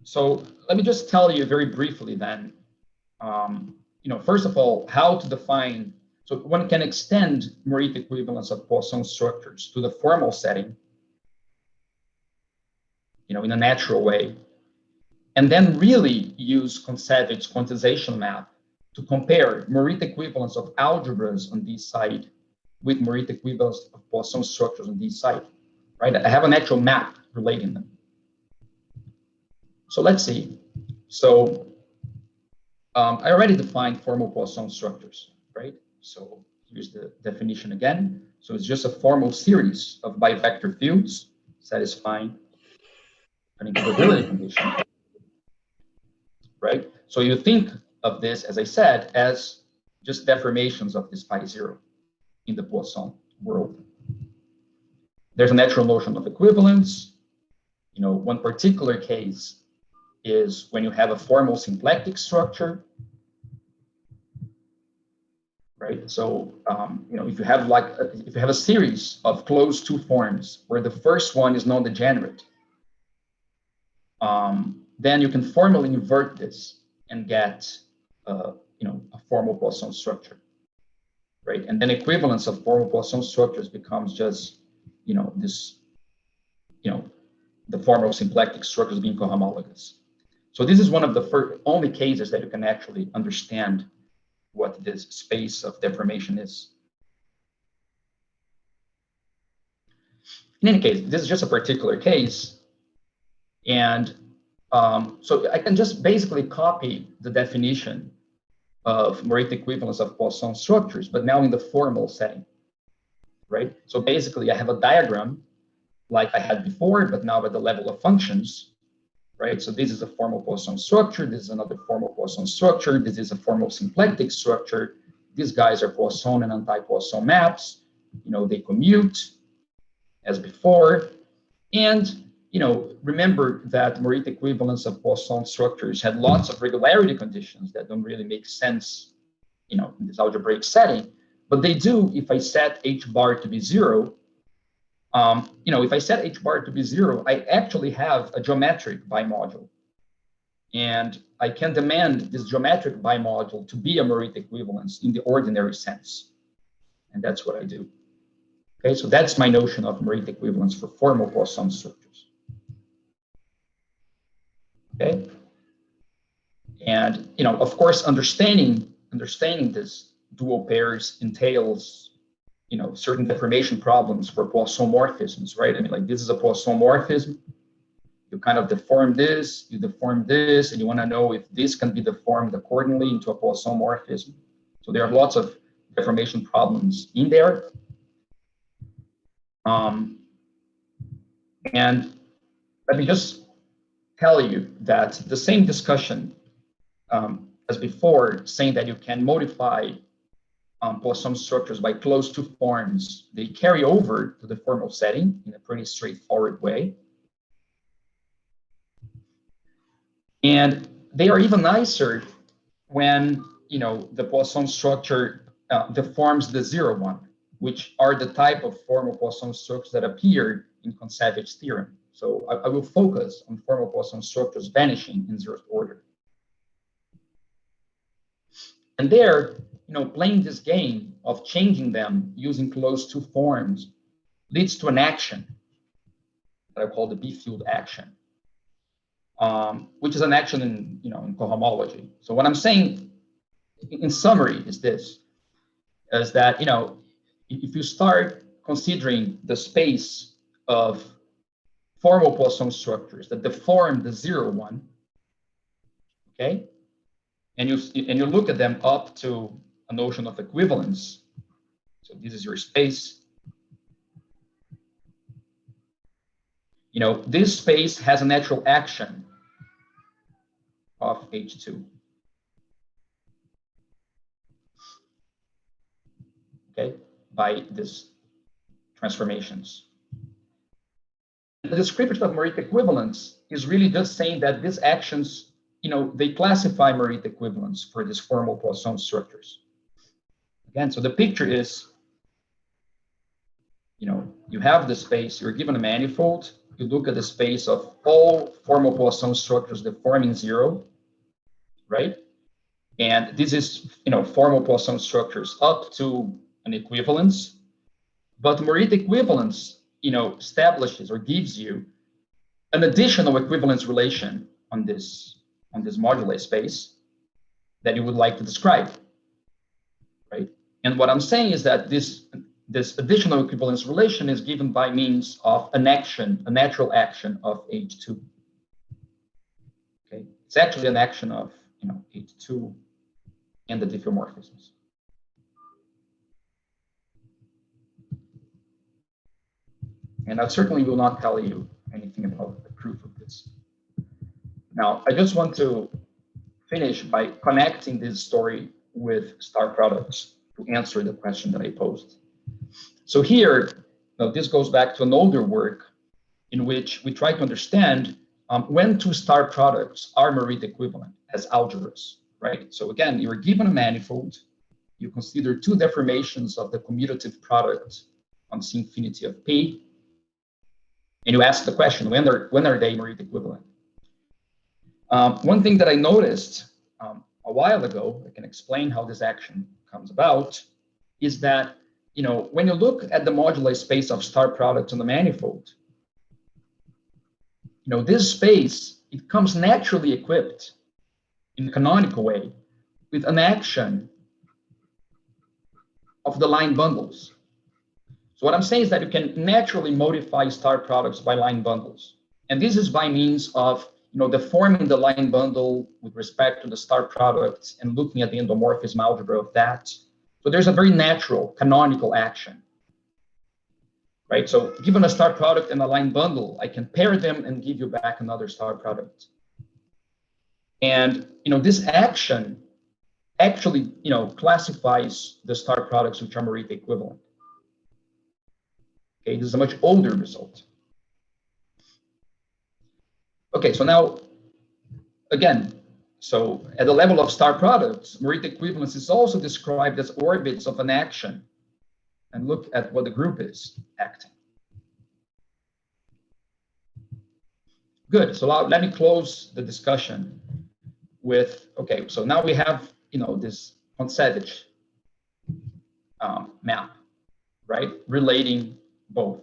So let me just tell you very briefly then, first of all, how to define, so one can extend Morita equivalence of Poisson structures to the formal setting, in a natural way, and then really use Kontsevich's quantization map to compare Morita equivalence of algebras on this side with Morita equivalence of Poisson structures on this side, right? I have an actual map relating them. So let's see. So I already defined formal Poisson structures, right? So here's the definition again. So it's just a formal series of bivector fields satisfying an integrability condition, right? So you think of this, as I said, as just deformations of this pi 0 in the Poisson world. There's a natural notion of equivalence. One particular case is when you have a formal symplectic structure, right? So, if you have a series of closed two forms where the first one is non-degenerate, then you can formally invert this and get a formal Poisson structure, right? And then equivalence of formal Poisson structures becomes just the formal symplectic structures being cohomologous. So this is one of the only cases that you can actually understand what this space of deformation is. In any case, this is just a particular case. And so I can just basically copy the definition of Morita equivalence of Poisson structures, but now in the formal setting, right? So basically I have a diagram like I had before, but now at the level of functions, right? So this is a formal Poisson structure. This is another formal Poisson structure. This is a formal symplectic structure. These guys are Poisson and anti-Poisson maps. They commute as before. And, remember that Morita equivalence of Poisson structures had lots of regularity conditions that don't really make sense, in this algebraic setting, but they do if I set h bar to be 0. If I set h bar to be 0, I actually have a geometric bimodule. And I can demand this geometric bimodule to be a Morita equivalence in the ordinary sense. And that's what I do. Okay, so that's my notion of Morita equivalence for formal Poisson structures. Okay. And, of course, understanding this dual pairs entails certain deformation problems for Poisson morphisms, right? I mean, like this is a Poisson morphism. You kind of deform this, you deform this, and you want to know if this can be deformed accordingly into a Poisson morphism. So there are lots of deformation problems in there. And let me just tell you that the same discussion as before, saying that you can modify Poisson structures by closed to forms, they carry over to the formal setting in a pretty straightforward way. And they are even nicer when, the Poisson structure deforms the 0, 1, which are the type of formal Poisson structures that appear in Kontsevich theorem. So I will focus on formal Poisson structures vanishing in 0th order. And there, playing this game of changing them using closed to forms leads to an action that I call the B-field action, which is an action in cohomology. So what I'm saying in summary is this, is that, if you start considering the space of formal Poisson structures that deform the 0, 1, okay? And you look at them up to a notion of equivalence. So this is your space. This space has a natural action of H2. Okay, by these transformations. The description of Morita equivalence is really just saying that these actions, they classify Morita equivalence for these formal Poisson structures. Again, so the picture is, you have the space, you're given a manifold, you look at the space of all formal Poisson structures deforming 0, right? And this is, formal Poisson structures up to an equivalence, but Morita equivalence, establishes or gives you an additional equivalence relation on this moduli space that you would like to describe, right? And what I'm saying is that this additional equivalence relation is given by means of an action, a natural action of H2. Okay, it's actually an action of H2 and the diffeomorphisms. And I certainly will not tell you anything about the proof of this. Now, I just want to finish by connecting this story with star products to answer the question that I posed. So here, this goes back to an older work in which we try to understand when two star products are Morita equivalent as algebras, right? So again, you're given a manifold, you consider two deformations of the commutative product on C infinity of P, and you ask the question, when are they Morita equivalent? One thing that I noticed a while ago, I can explain how this action comes about, is that, when you look at the moduli space of star products on the manifold, this space, it comes naturally equipped in a canonical way with an action of the line bundles. So what I'm saying is that you can naturally modify star products by line bundles. And this is by means of, deforming the line bundle with respect to the star products and looking at the endomorphism algebra of that. So there's a very natural canonical action, right? So given a star product and a line bundle, I can pair them and give you back another star product. And, this action actually, classifies the star products which are Morita equivalent. Okay, this is a much older result. Okay, so now, again, so at the level of star products, Morita equivalence is also described as orbits of an action. And look at what the group is acting. Good, so let me close the discussion with, okay, so now we have, this Kontsevich map, right? Relating both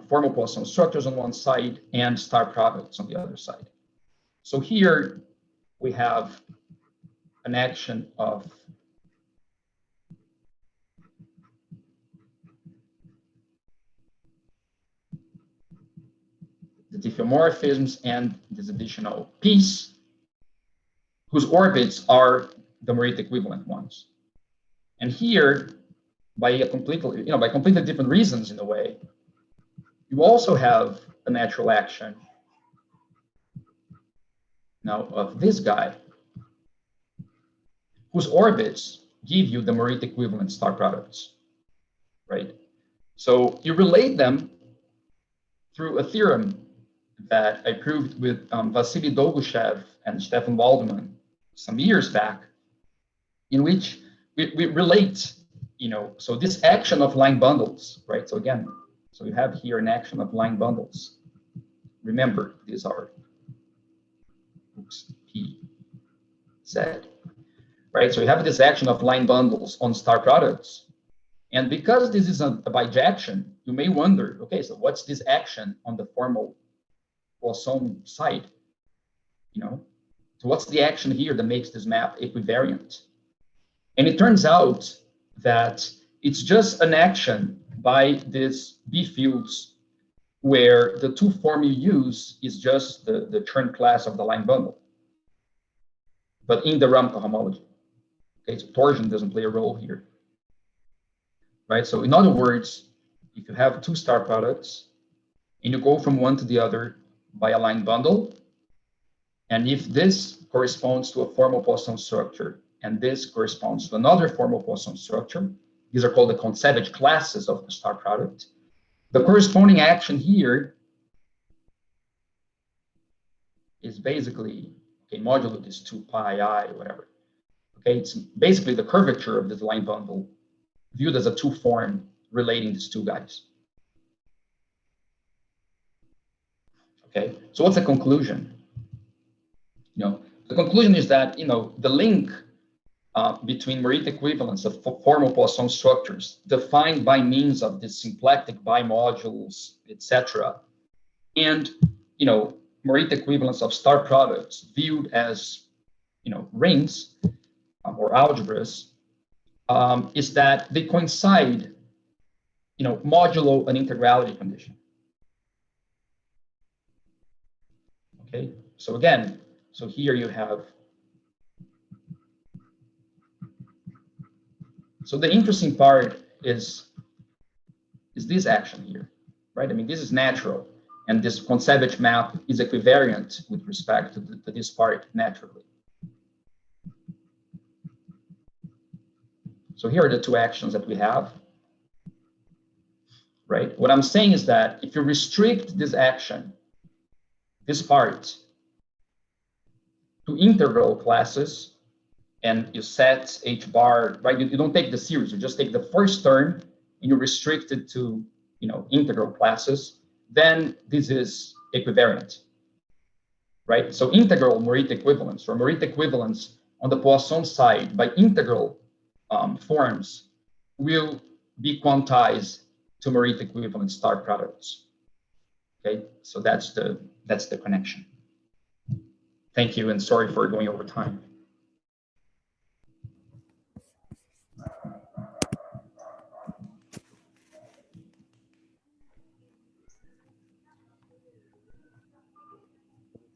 formal Poisson structures on one side and star products on the other side. So here we have an action of the diffeomorphisms and this additional piece whose orbits are the Morita equivalent ones. And here, by completely different reasons in a way, you also have a natural action now of this guy, whose orbits give you the Morita equivalent star products, right? So you relate them through a theorem that I proved with Vasily Dolgushev and Stefan Waldman some years back, in which we relate, so this action of line bundles, right? So again, so you have here an action of line bundles. Remember, these are P, Z, right? So you have this action of line bundles on star products. And because this is a bijection, you may wonder, okay, so what's this action on the formal Poisson side? So what's the action here that makes this map equivariant? And it turns out that it's just an action by these B fields where the two form you use is just the Chern class of the line bundle, but in the Ramka homology. Okay, so torsion doesn't play a role here, right? So in other words, if you have two star products and you go from one to the other by a line bundle, and if this corresponds to a formal Poisson structure and this corresponds to another formal Poisson structure, these are called the Kontsevich classes of the star product. The corresponding action here is basically, okay, modulo this 2 pi I, whatever. Okay, it's basically the curvature of this line bundle viewed as a two form relating these two guys. Okay, so what's the conclusion? The conclusion is that, the link between Morita equivalence of formal Poisson structures defined by means of the symplectic bimodules, etc., and, Morita equivalence of star products viewed as, rings or algebras, is that they coincide, modulo an integrality condition. Okay, so again, so here you have, so the interesting part is this action here, right? I mean, this is natural, and this Kontsevich map is equivariant with respect to this part naturally. So here are the two actions that we have, right? What I'm saying is that if you restrict this action, this part, to integral classes, and you set H bar, right? You don't take the series, you just take the first term and you restrict it to, integral classes, then this is equivariant. right? So integral Morita equivalence, or Morita equivalence on the Poisson side by integral forms will be quantized to Morita equivalent star products. Okay, so that's the connection. Thank you, and sorry for going over time.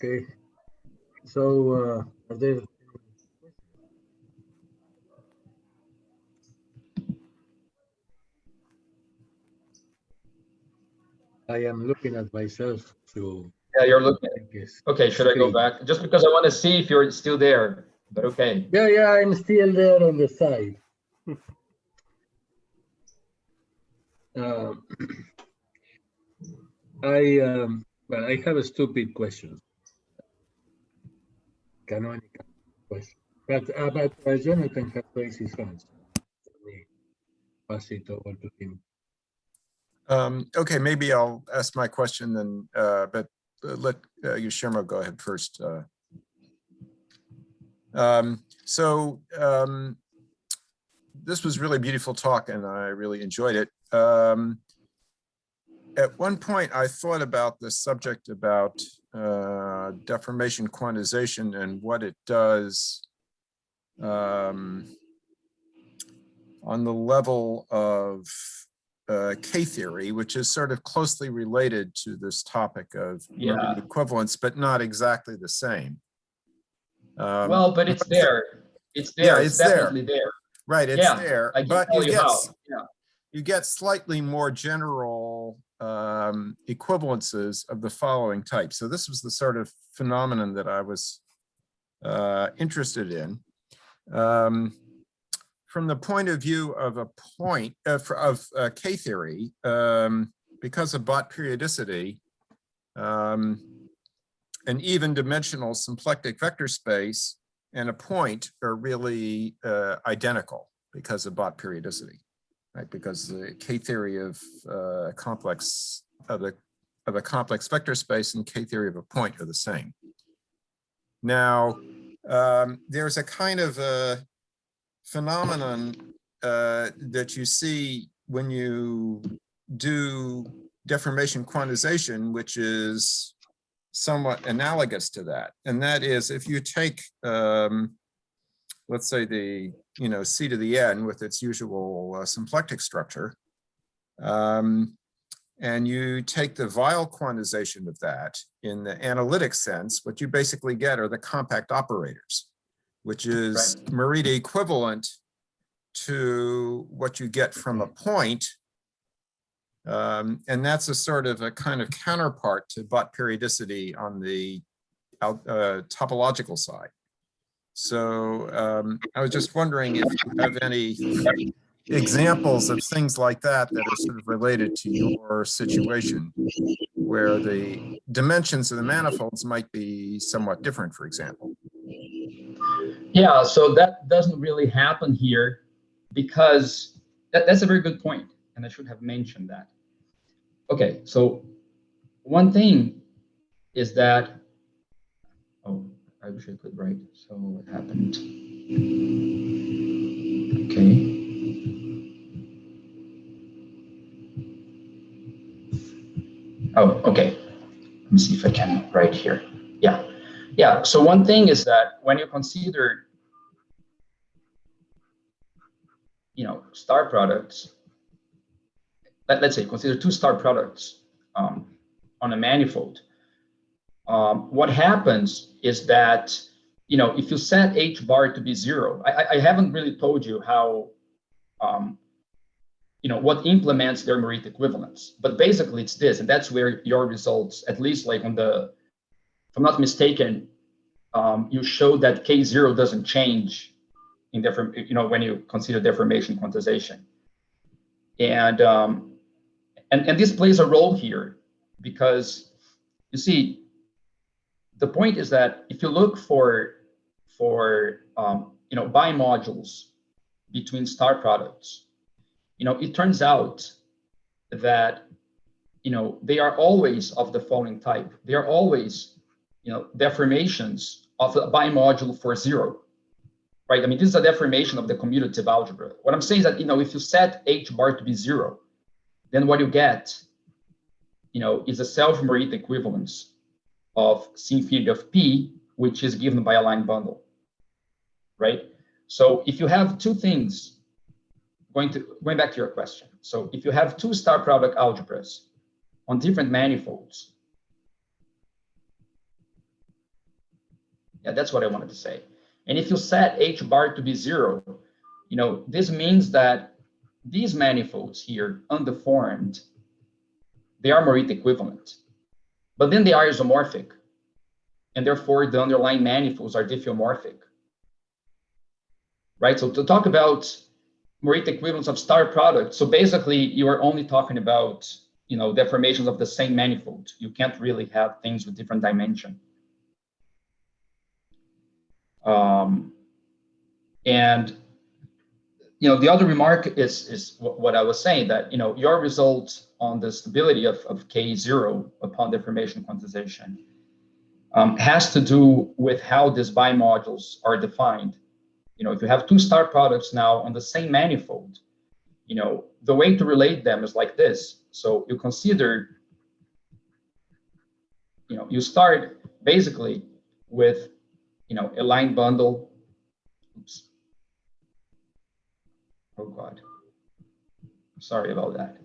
Okay, so are there? I am looking at myself through. Yeah, you're looking at it. Okay, should I go back? Just because I want to see if you're still there, but okay. Yeah, I'm still there on the side. Well, I have a stupid question. Canonical question. But Jonathan has raised his hand. Let me pass it over to him. Okay, maybe I'll ask my question then, but let Guillermo go ahead first. This was really beautiful talk, and I really enjoyed it. At one point, I thought about the subject about deformation quantization and what it does on the level of K-theory, which is sort of closely related to this topic of Morita equivalence, but not exactly the same. Well, but it's there. It's there. Yeah, it's definitely there. Right, it's there. I can but tell you how. You get slightly more general equivalences of the following type. So this was the sort of phenomenon that I was interested in. From the point of view of a point of K-theory, because of Bott periodicity, an even dimensional symplectic vector space and a point are really identical because of Bott periodicity, right? Because the K-theory of a complex vector space and K-theory of a point are the same. Now, there's a kind of a phenomenon that you see when you do deformation quantization, which is somewhat analogous to that. And that is, if you take, let's say the, C to the n with its usual symplectic structure, and you take the Weyl quantization of that in the analytic sense, what you basically get are the compact operators, which is Morita equivalent to what you get from a point. And that's a sort of a kind of counterpart to Bott periodicity on the topological side. So I was just wondering if you have any examples of things like that that are sort of related to your situation, where the dimensions of the manifolds might be somewhat different, for example. Yeah, so that doesn't really happen here because that's a very good point, and I should have mentioned that. Okay, so one thing is that, oh, I wish I could write, so what happened? Okay. Oh, okay. Let me see if I can write here. Yeah, so one thing is that when you consider, star products, let's say consider two star products on a manifold. What happens is that, if you set H bar to be 0, I haven't really told you how, what implements their Morita equivalence, but basically it's this, and that's where your results, at least like on the, if I'm not mistaken, you show that K0 doesn't change in different, when you consider deformation quantization. And this plays a role here because you see, the point is that if you look for bimodules between star products, it turns out that they are always of the following type. They are always deformations of a bimodule for 0, right? I mean, this is a deformation of the commutative algebra. What I'm saying is that, if you set H bar to be 0, then what you get, is a self-Morita equivalence of C infinity of P, which is given by a line bundle, right? So if you have two things, going back to your question. So if you have two star product algebras on different manifolds, yeah, that's what I wanted to say. And if you set H bar to be 0, this means that these manifolds here, undeformed, they are Morita equivalent, but then they are isomorphic, and therefore the underlying manifolds are diffeomorphic, right? So to talk about Morita equivalence of star products, so basically you are only talking about, deformations of the same manifold. You can't really have things with different dimension. And the other remark is what I was saying, that your result on the stability of K0 upon deformation quantization has to do with how these bimodules are defined. If you have two star products now on the same manifold, the way to relate them is like this. So you consider, you start basically with, a line bundle. Oops. Oh God, sorry about that.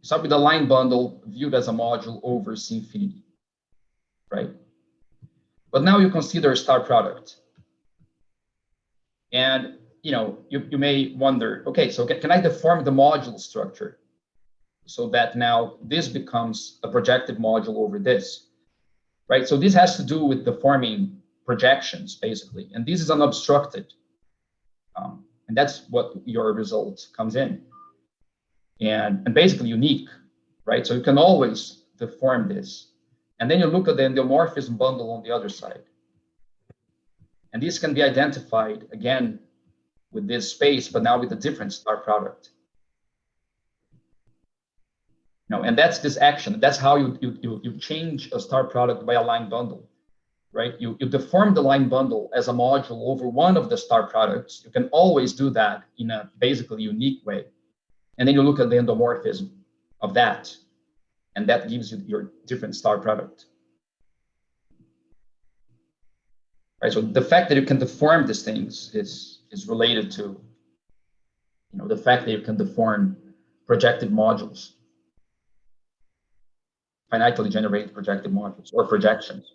Start with a line bundle viewed as a module over C infinity, right? But now you consider a star product. And, you may wonder, okay, so can I deform the module structure so that now this becomes a projective module over this, right? So this has to do with deforming projections, basically. And this is unobstructed. And that's what your result comes in. And basically unique, right? So you can always deform this. And then you look at the endomorphism bundle on the other side. And this can be identified, again, with this space, but now with a different star product. And that's this action. That's how you change a star product by a line bundle, right? You deform the line bundle as a module over one of the star products. You can always do that in a basically unique way. And then you look at the endomorphism of that, and that gives you your different star product. Right, so the fact that you can deform these things is related to, the fact that you can deform projective modules, finitely generated projective modules or projections.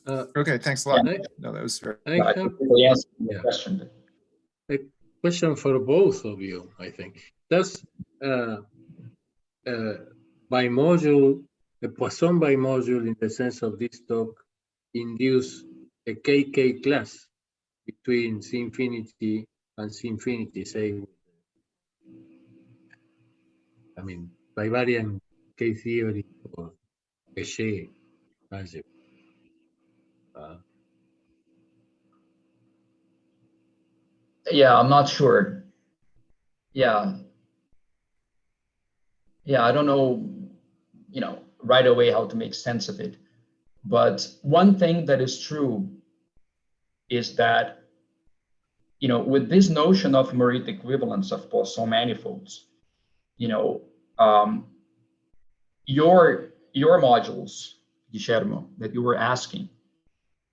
Okay, thanks a lot. No, that was very. I have question. a question for both of you, I think. Does bimodule, a Poisson bimodule in the sense of this talk, induce a KK class between C infinity and C infinity, say, I mean, bivariant K theory or Cauchy algebra? Yeah, I'm not sure. Yeah, I don't know, right away how to make sense of it. But one thing that is true is that, with this notion of Morita equivalence of Poisson manifolds, your modules, Guillermo, that you were asking,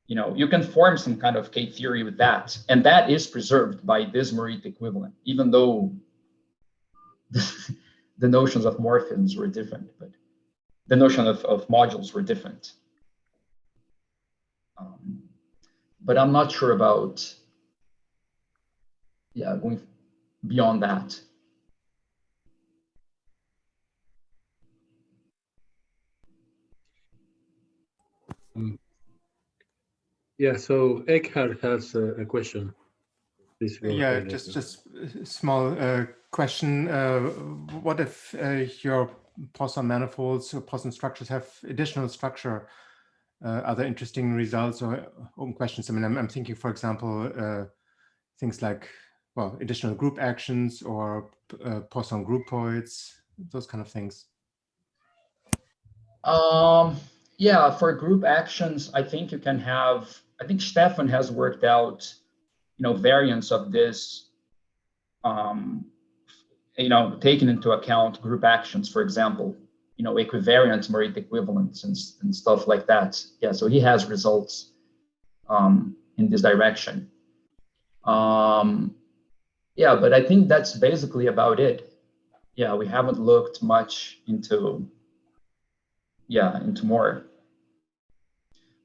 you can form some kind of K theory with that, and that is preserved by this Morita equivalent, even though the notions of morphisms were different, but the notion of modules were different. But I'm not sure about, going beyond that. Yeah, so Eckhart has a question. Please go ahead. Just a small question. What if your Poisson manifolds or Poisson structures have additional structure? Are there interesting results or open questions? I mean, I'm thinking, for example, things like, well, additional group actions or Poisson groupoids, those kind of things. Yeah, for group actions, I think you can have, I think Stefan has worked out, variants of this, taking into account group actions, for example, equivariant Morita equivalence and stuff like that. Yeah, so he has results in this direction. Yeah, but I think that's basically about it. Yeah, we haven't looked much into more.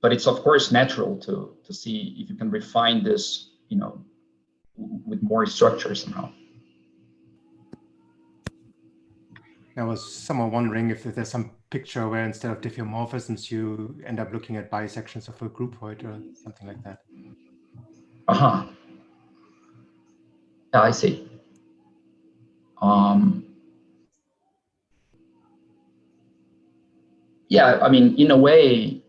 But it's of course natural to see if you can refine this, with more structure somehow. I was somewhat wondering if there's some picture where instead of diffeomorphisms, you end up looking at bisections of a groupoid or something like that. Uh-huh. Yeah, I see. Yeah, I mean, in a way,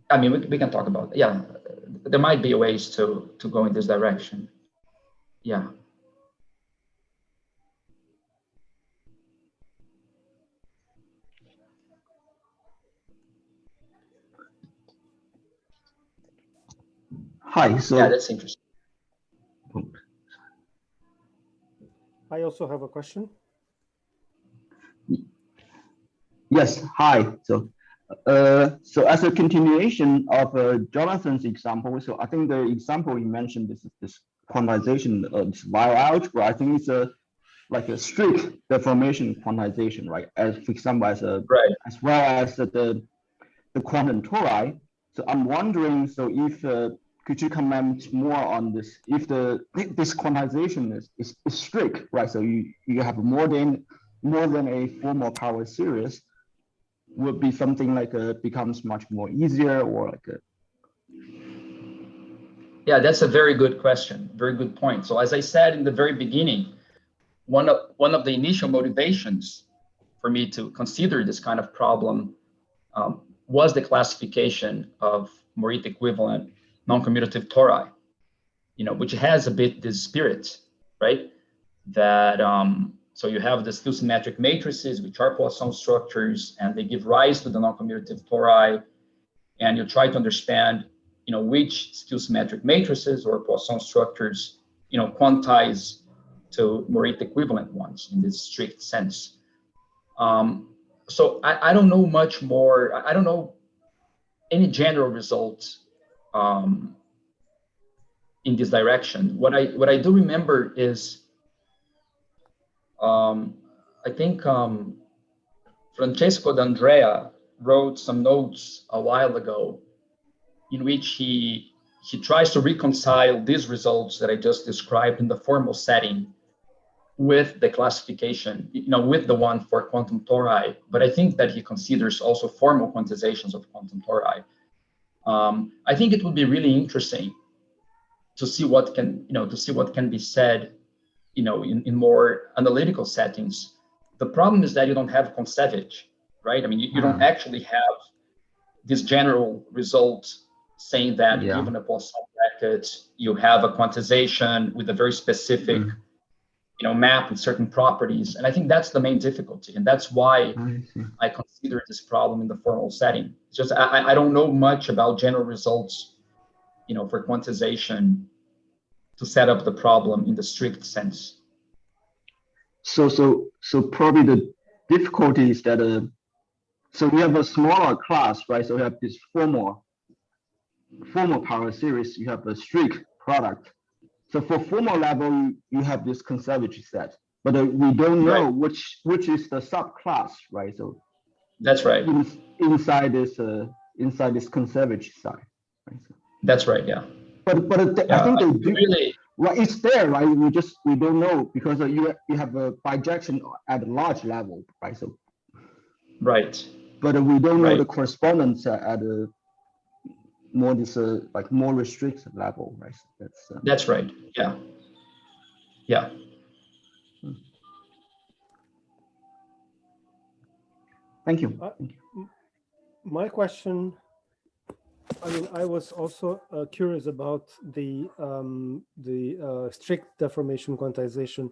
I mean, we can talk about, yeah, there might be ways to go in this direction. Yeah. Hi, so Yeah, that's interesting. I also have a question. yes, hi. So as a continuation of Jonathan's example, so I think the example you mentioned is this quantization of this wire algebra. I think it's like a strict deformation quantization, right? As for example, as well as the quantum tori. So I'm wondering, so if could you comment more on this? If this quantization is strict, right? So you have more than a formal power series, would be something like becomes much more easier, or like a. Yeah, that's a very good question. Very good point. So as I said in the very beginning, one of the initial motivations for me to consider this kind of problem was the classification of Morita equivalent non-commutative tori, which has a bit this spirit, right? That so you have the still symmetric matrices, which are Poisson structures, and they give rise to the non-commutative tori, and you try to understand, which still symmetric matrices or Poisson structures, quantize to Morita equivalent ones in this strict sense. So I don't know much more. I don't know any general results in this direction. What I do remember is, I think Francesco D'Andrea wrote some notes a while ago in which he tries to reconcile these results that I just described in the formal setting with the classification, with the one for quantum tori, but I think that he considers also formal quantizations of quantum tori. I think it would be really interesting to see what can be said, in more analytical settings. The problem is that you don't have Kontsevich, right? I mean, you don't actually have this general result saying that given a Poisson bracket, you have a quantization with a very specific, map with certain properties. And I think that's the main difficulty. And that's why I consider this problem in the formal setting. It's just, I don't know much about general results, for quantization to set up the problem in the strict sense. So probably the difficulty is that so we have a smaller class, right? So we have this formal power series. You have a strict product. So for formal level, you have this conservatory set, but we don't know which is the subclass, right? So that's right. Inside this conservatory side. Right? So, that's right. Yeah. But I think they do. Really. Well, it's there, right? We don't know because you have a bijection at a large level, right? So. Right. But we don't know the correspondence at a more more restricted level, right? So that's right. Yeah. Yeah. Thank you. My question I mean, I was also curious about the strict deformation quantization.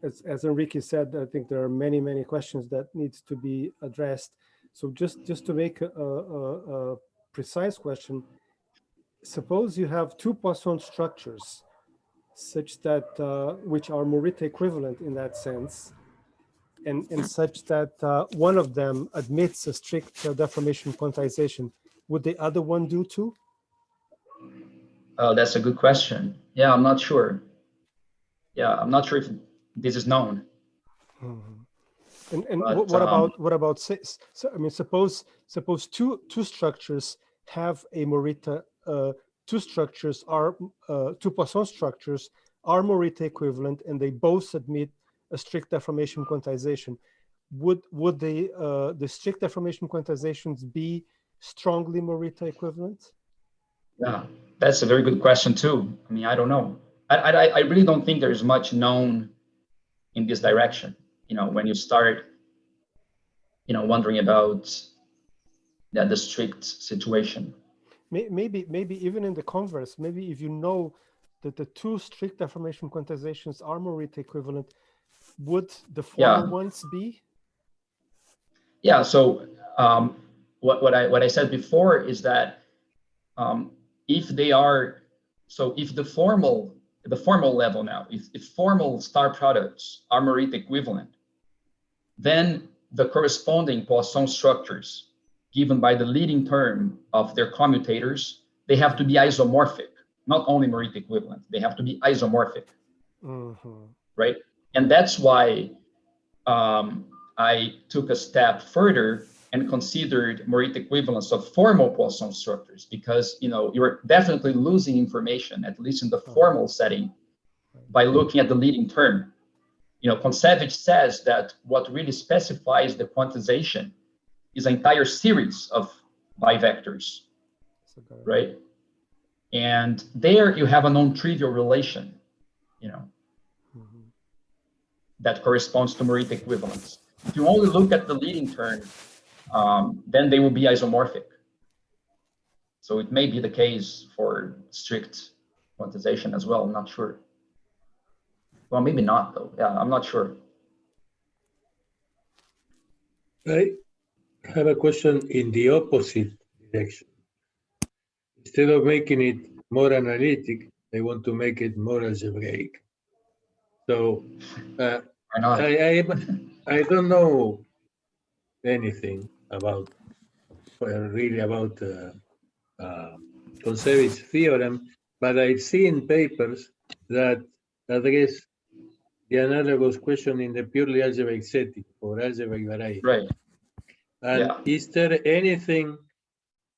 As Henrique said, I think there are many questions that needs to be addressed. So just to make a precise question, suppose you have two Poisson structures such that which are Morita equivalent in that sense, and such that one of them admits a strict deformation quantization. Would the other one do too? Oh, that's a good question. Yeah, I'm not sure. Yeah, I'm not sure if this is known. And But, what about so, I mean, suppose two structures have a Morita, two structures are two Poisson structures are Morita equivalent, and they both admit a strict deformation quantization. Would the strict deformation quantizations be strongly Morita equivalent? yeah, that's a very good question too. I mean, I don't know. I really don't think there's much known in this direction. You know, when you start, you know, wondering about the strict situation. Maybe even in the converse, maybe if you know that the two strict deformation quantizations are Morita equivalent, would the former ones be? Yeah. So what I said before is that if they are, so if the formal level now, if formal star products are Morita equivalent, then the corresponding Poisson structures given by the leading term of their commutators, they have to be isomorphic, not only Morita equivalent, they have to be isomorphic, right? And that's why I took a step further and considered Morita equivalence of formal Poisson structures, because, you know, you're definitely losing information, at least in the formal setting, by looking at the leading term. You know, Kontsevich says that what really specifies the quantization is an entire series of bivectors, right? And there you have a non-trivial relation, you know, that corresponds to Morita equivalence. If you only look at the leading term, then they will be isomorphic. So it may be the case for strict quantization as well, I'm not sure. Well, maybe not though, yeah, I'm not sure. I have a question in the opposite direction. Instead of making it more analytic, they want to make it more algebraic. So I don't know anything about really about Kontsevich theorem, but I've seen papers that address the analogous question in the purely algebraic setting for algebraic variety. Right. And is there anything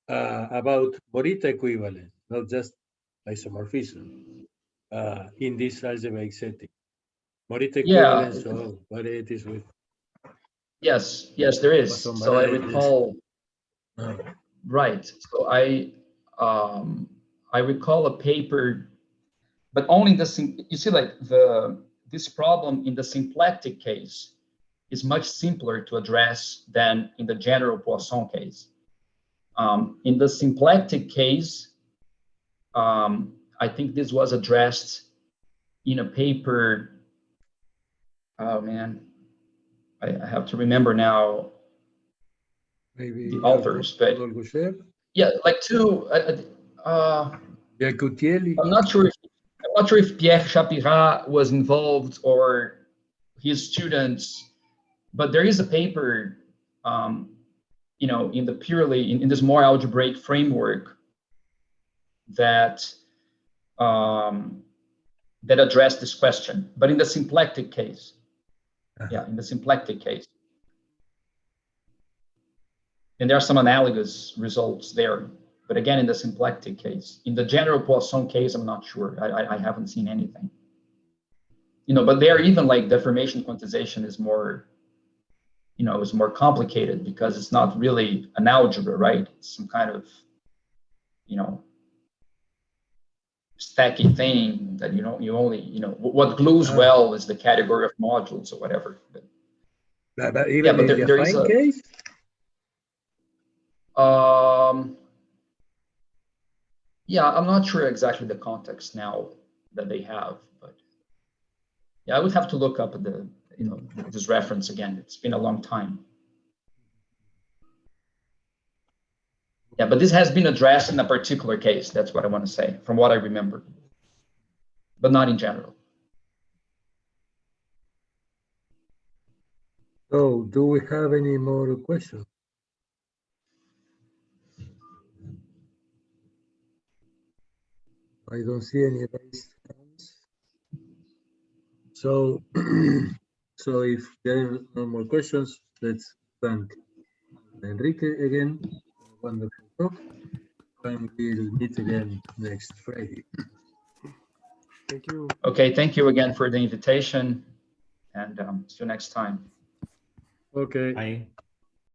about Morita equivalence, not just isomorphism, in this algebraic setting? Morita equivalence of varieties with. Yes, there is. So I recall. Right. So I recall a paper, but only you see, like this problem in the symplectic case is much simpler to address than in the general Poisson case. In the symplectic case, I think this was addressed in a paper. Oh man, I have to remember now. Maybe the authors, but yeah, like two. I'm not sure if Pierre Chapirat was involved or his students, but there is a paper, you know, in the purely in this more algebraic framework that that addressed this question, but in the symplectic case, in the symplectic case. And there are some analogous results there, but again, in the symplectic case. In the general Poisson case, I'm not sure. I haven't seen anything. You know, but there, even like deformation quantization is more, you know, is more complicated because it's not really an algebra, right? It's some kind of, you know, stacky thing that you only, you know, what glues well is the category of modules or whatever. But even in the affine case? Yeah, I'm not sure exactly the context now that they have, but yeah, I would have to look up the, this reference again. It's been a long time. Yeah, but this has been addressed in a particular case. That's what I want to say, from what I remember, but not in general. So, do we have any more questions? I don't see any raised hands. So, so if there are no more questions, let's thank Henrique again. Wonderful talk. And we'll meet again next Friday. Thank you. Okay, thank you again for the invitation, and see you next time. Okay. Bye.